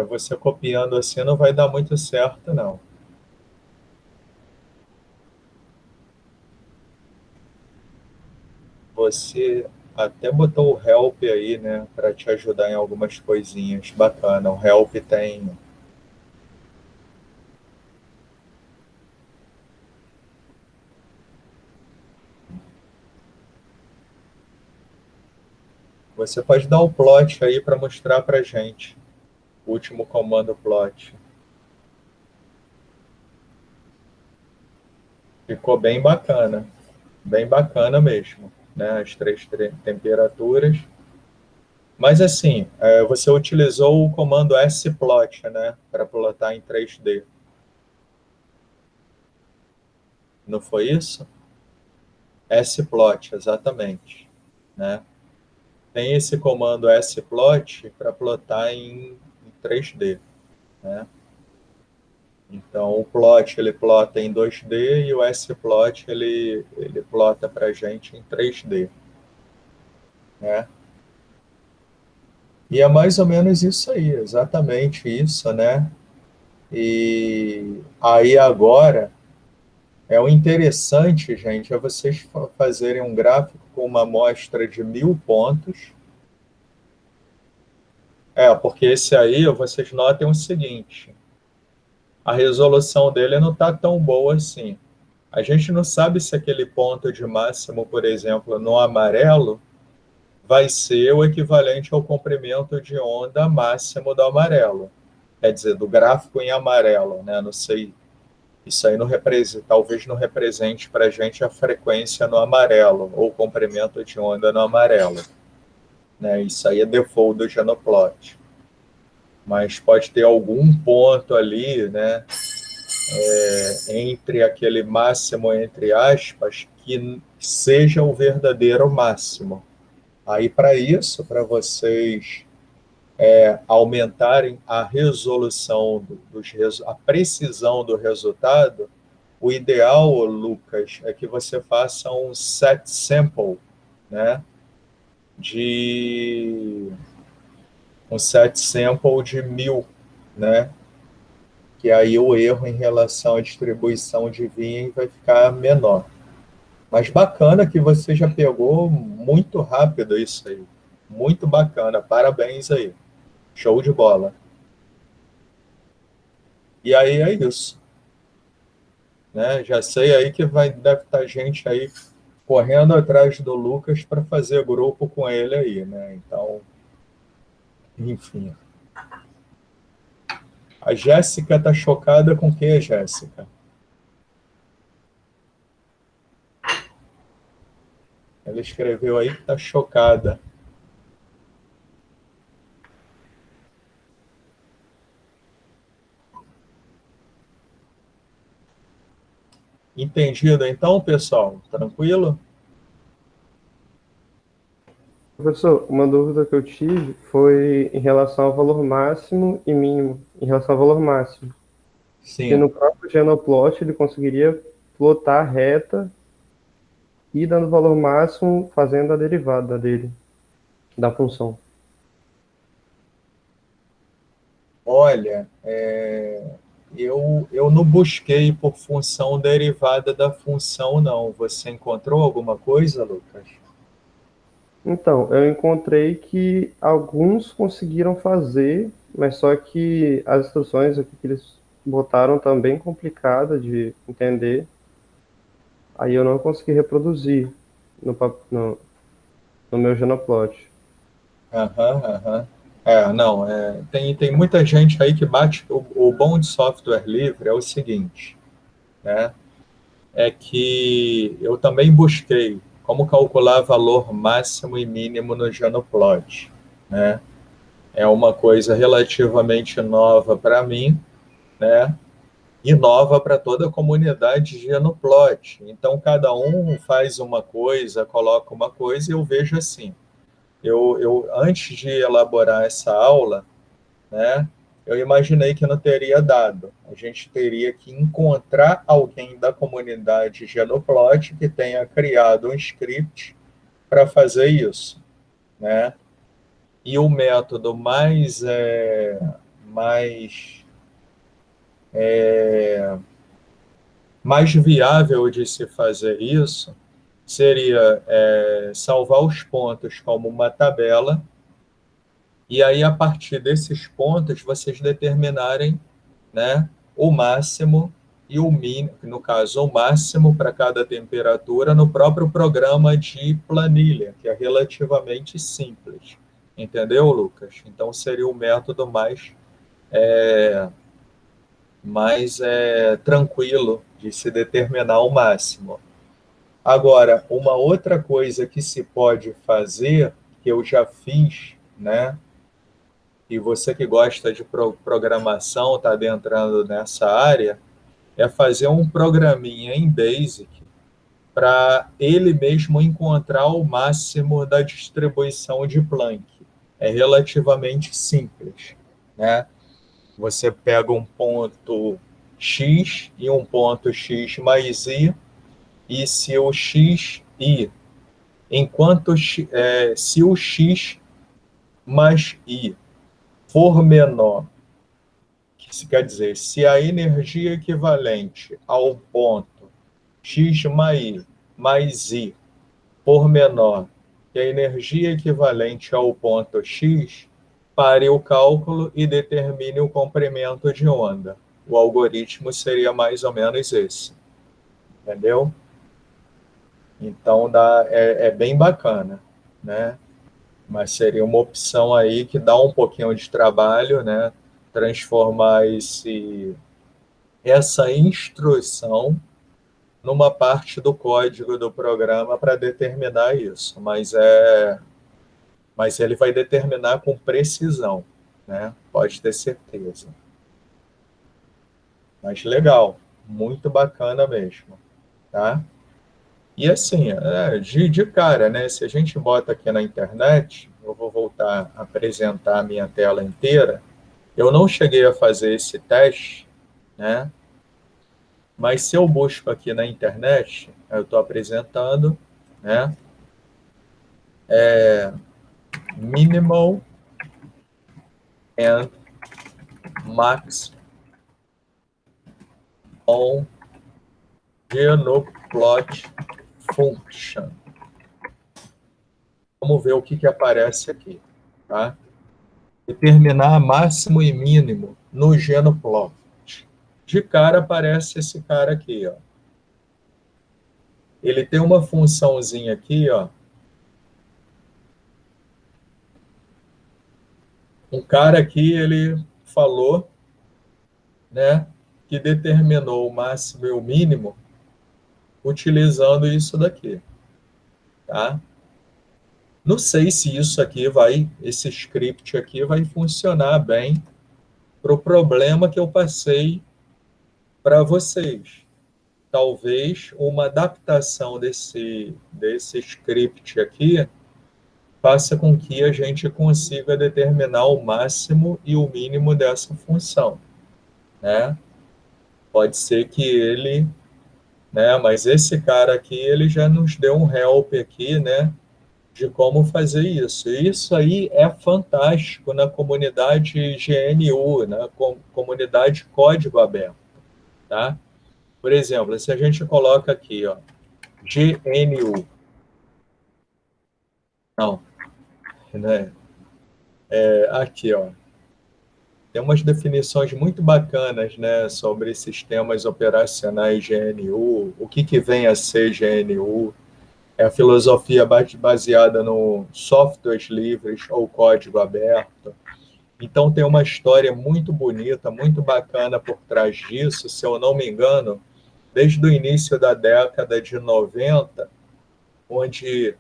Você copiando assim não vai dar muito certo, não. Você até botou o help aí, né, para te ajudar em algumas coisinhas. Bacana, o help tem... Você pode dar o plot aí para mostrar para gente. O último comando plot. Ficou bem bacana mesmo, né? As três temperaturas. Mas assim, você utilizou o comando splot, né? Para plotar em 3D. Não foi isso? Splot, exatamente, né? Tem esse comando splot para plotar em 3D, né? Então, o plot, ele plota em 2D e o splot, ele plota para a gente em 3D. Né? E é mais ou menos isso aí, exatamente isso, né? E aí agora, O interessante, gente, é vocês fazerem um gráfico com uma amostra de 1000 pontos. Porque esse aí, vocês notem o seguinte, a resolução dele não está tão boa assim. A gente não sabe se aquele ponto de máximo, por exemplo, no amarelo, vai ser o equivalente ao comprimento de onda máximo do amarelo. Quer dizer, do gráfico em amarelo, né? Não sei, isso aí não representa, talvez não represente para a gente a frequência no amarelo, ou o comprimento de onda no amarelo. Né? Isso aí é default do Genoplot. Mas pode ter algum ponto ali, né? Entre aquele máximo, entre aspas, que seja o verdadeiro máximo. Aí, para isso, para vocês aumentarem a resolução, a precisão do resultado, o ideal, Lucas, é que você faça um set sample, né? Um set sample de 1000, né? Que aí o erro em relação à distribuição de vinho vai ficar menor. Mas bacana que você já pegou muito rápido isso aí. Muito bacana, parabéns aí. Show de bola. E aí é isso. Né? Já sei aí que deve estar gente aí correndo atrás do Lucas para fazer grupo com ele aí, né? Então, enfim. A Jéssica tá chocada com o que, Jéssica? Ela escreveu aí que tá chocada. Entendido então, pessoal? Tranquilo? Professor, uma dúvida que eu tive foi em relação ao valor máximo e mínimo. Em relação ao valor máximo. Sim. E no próprio Genoplot ele conseguiria plotar a reta e dando o valor máximo fazendo a derivada dele, da função. Olha, eu não busquei por função derivada da função, não. Você encontrou alguma coisa, Lucas? Então, eu encontrei que alguns conseguiram fazer, mas só que as instruções aqui que eles botaram estão bem complicadas de entender. Aí eu não consegui reproduzir no meu Genoplot. Aham. Não, tem muita gente aí que bate. O bom de software livre é o seguinte, né? É que eu também busquei como calcular valor máximo e mínimo no Genoplot, né? É uma coisa relativamente nova para mim, né? E nova para toda a comunidade de Genoplot. Então, cada um faz uma coisa, coloca uma coisa, e eu vejo assim. Eu antes de elaborar essa aula, né, eu imaginei que não teria dado. A gente teria que encontrar alguém da comunidade Genoplot que tenha criado um script para fazer isso, né? E o método mais viável de se fazer isso seria salvar os pontos como uma tabela, e aí, a partir desses pontos, vocês determinarem, né, o máximo e o mínimo, no caso, o máximo para cada temperatura no próprio programa de planilha, que é relativamente simples. Entendeu, Lucas? Então, seria o método mais tranquilo de se determinar o máximo. Agora, uma outra coisa que se pode fazer, que eu já fiz, né? E você que gosta de programação, está adentrando nessa área, é fazer um programinha em Basic para ele mesmo encontrar o máximo da distribuição de Planck. É relativamente simples, né? Você pega um ponto x e um ponto x mais i, e se o x i, se o x mais i for menor, que quer dizer, se a energia equivalente ao ponto x mais i por menor que a energia equivalente ao ponto x, pare o cálculo e determine o comprimento de onda. O algoritmo seria mais ou menos esse. Entendeu? Então é bem bacana, né? Mas seria uma opção aí que dá um pouquinho de trabalho, né? Transformar essa instrução numa parte do código do programa para determinar isso, mas ele vai determinar com precisão, né? Pode ter certeza. Mas legal, muito bacana mesmo, tá? E assim, de cara, né? Se a gente bota aqui na internet, eu vou voltar a apresentar a minha tela inteira. Eu não cheguei a fazer esse teste, né? Mas se eu busco aqui na internet, eu estou apresentando, né? Minimal and max on GNUplot function. Vamos ver o que aparece aqui, tá? Determinar máximo e mínimo no GNUplot. De cara aparece esse cara aqui, ó. Ele tem uma funçãozinha aqui, ó. Um cara aqui, ele falou, né, que determinou o máximo e o mínimo utilizando isso daqui, tá? Não sei se isso aqui esse script aqui vai funcionar bem para o problema que eu passei para vocês. Talvez uma adaptação desse script aqui faça com que a gente consiga determinar o máximo e o mínimo dessa função, né? Pode ser que ele, né? Mas esse cara aqui, ele já nos deu um help aqui, né? De como fazer isso. E isso aí é fantástico na comunidade GNU, na comunidade código aberto, tá? Por exemplo, se a gente coloca aqui, ó, GNU, não, né? Aqui, ó, tem umas definições muito bacanas, né, sobre sistemas operacionais GNU, o que vem a ser GNU, é a filosofia baseada no softwares livres ou código aberto. Então tem uma história muito bonita, muito bacana por trás disso, se eu não me engano, desde o início da década de 90, onde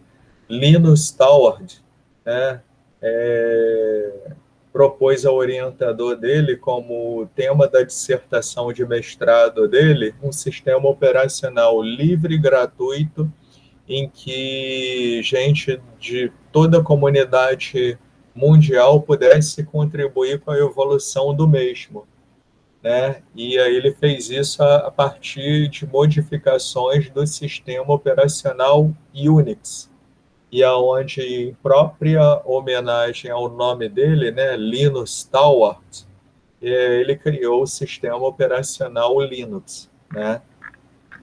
Linus Torvalds, né, propôs ao orientador dele, como tema da dissertação de mestrado dele, um sistema operacional livre e gratuito, em que gente de toda a comunidade mundial pudesse contribuir com a evolução do mesmo, né? E aí ele fez isso a partir de modificações do sistema operacional Unix, e aonde, em própria homenagem ao nome dele, né, Linus Torvalds, ele criou o sistema operacional Linux, né?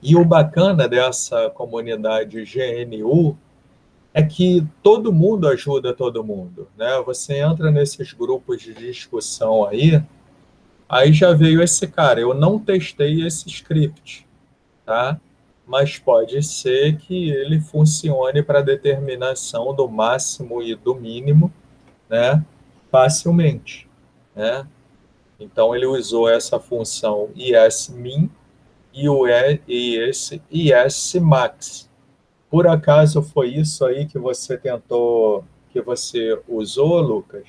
E o bacana dessa comunidade GNU é que todo mundo ajuda todo mundo, né? Você entra nesses grupos de discussão aí já veio esse cara. Eu não testei esse script, tá? Mas pode ser que ele funcione para determinação do máximo e do mínimo, né? Facilmente, né? Então ele usou essa função ismin e esse ismax. Por acaso foi isso aí que você usou, Lucas?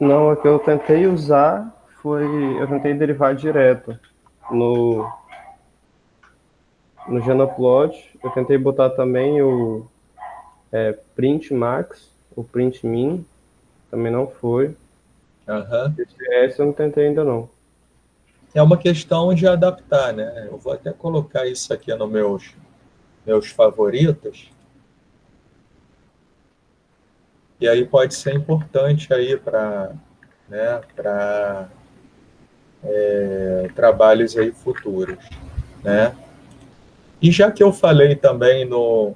Não, a que eu tentei usar eu tentei derivar direto no GNUplot. Eu tentei botar também o print max, o print min, também não foi. Esse eu não tentei ainda não. É uma questão de adaptar, né? Eu vou até colocar isso aqui nos meus favoritos. E aí pode ser importante aí para, né, trabalhos aí futuros, né? E já que eu falei também no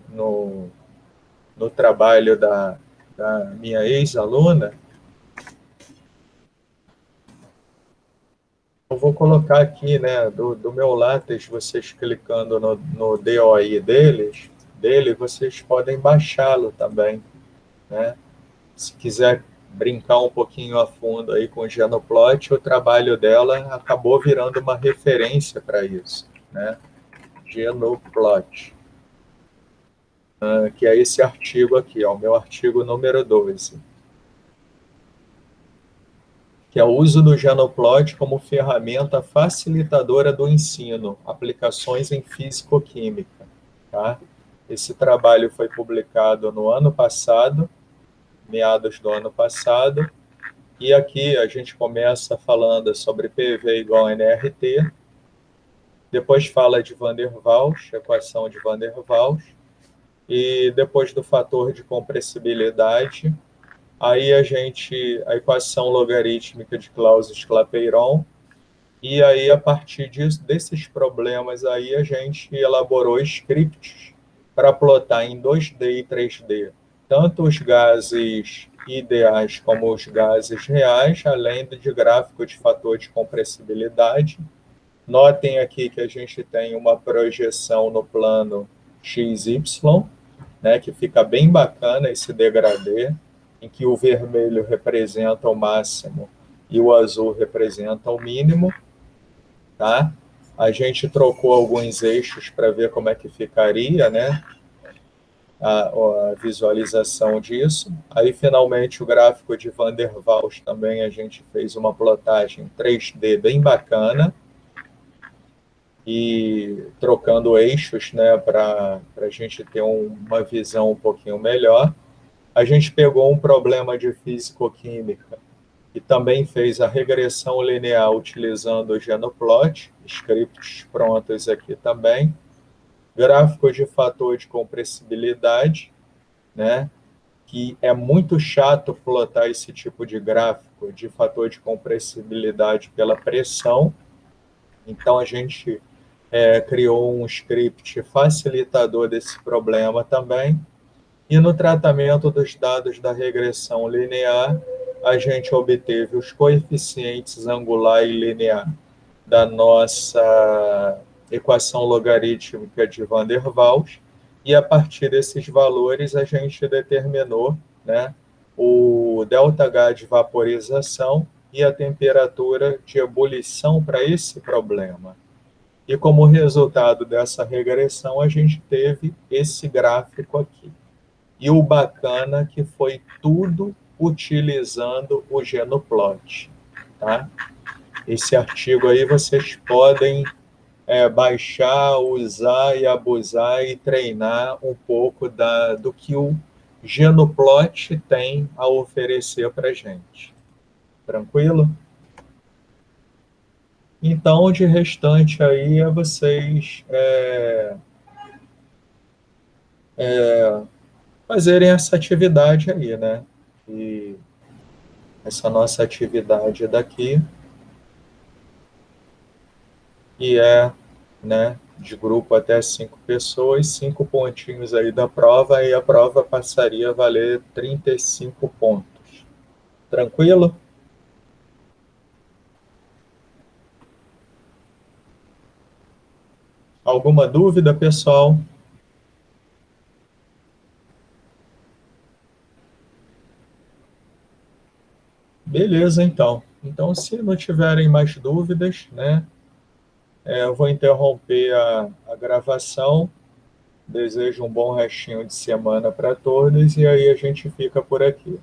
trabalho da minha ex-aluna, eu vou colocar aqui, né, do meu Lattes, vocês clicando no DOI dele, vocês podem baixá-lo também, né? Se quiser brincar um pouquinho a fundo aí com o Genoplot, o trabalho dela acabou virando uma referência para isso, né? Genoplot, que é esse artigo aqui, ó, o meu artigo número 12, que é o uso do Genoplot como ferramenta facilitadora do ensino, aplicações em físico-química, tá? Esse trabalho foi publicado no ano passado, meados do ano passado, e aqui a gente começa falando sobre PV igual a nRT, depois fala de Van der Waals, equação de Van der Waals, e depois do fator de compressibilidade, aí a equação logarítmica de Clausius-Clapeyron, e aí a partir desses problemas aí a gente elaborou scripts para plotar em 2D e 3D, tanto os gases ideais como os gases reais, além de gráfico de fator de compressibilidade. Notem aqui que a gente tem uma projeção no plano XY, né, que fica bem bacana esse degradê, em que o vermelho representa o máximo e o azul representa o mínimo, tá? A gente trocou alguns eixos para ver como é que ficaria, né, a visualização disso. Aí, finalmente, o gráfico de Van der Waals também a gente fez uma plotagem 3D bem bacana, e trocando eixos, né, para a gente ter uma visão um pouquinho melhor. A gente pegou um problema de físico-química e também fez a regressão linear utilizando o Genoplot, scripts prontos aqui também, gráfico de fator de compressibilidade, né, que é muito chato plotar esse tipo de gráfico de fator de compressibilidade pela pressão, então a gente criou um script facilitador desse problema também. E no tratamento dos dados da regressão linear, a gente obteve os coeficientes angular e linear da nossa equação logarítmica de Van der Waals, e a partir desses valores a gente determinou, né, o ΔH de vaporização e a temperatura de ebulição para esse problema. E como resultado dessa regressão, a gente teve esse gráfico aqui. E o bacana que foi tudo utilizando o Genoplot, tá? Esse artigo aí vocês podem baixar, usar e abusar e treinar um pouco do que o Genoplot tem a oferecer para a gente. Tranquilo? Então, de restante aí é vocês fazerem essa atividade aí, né? E essa nossa atividade daqui, e né, de grupo até 5 pessoas, 5 pontinhos aí da prova, e a prova passaria a valer 35 pontos. Tranquilo? Alguma dúvida, pessoal? Beleza, então. Então, se não tiverem mais dúvidas, né, eu vou interromper a gravação. Desejo um bom restinho de semana para todos, e aí a gente fica por aqui.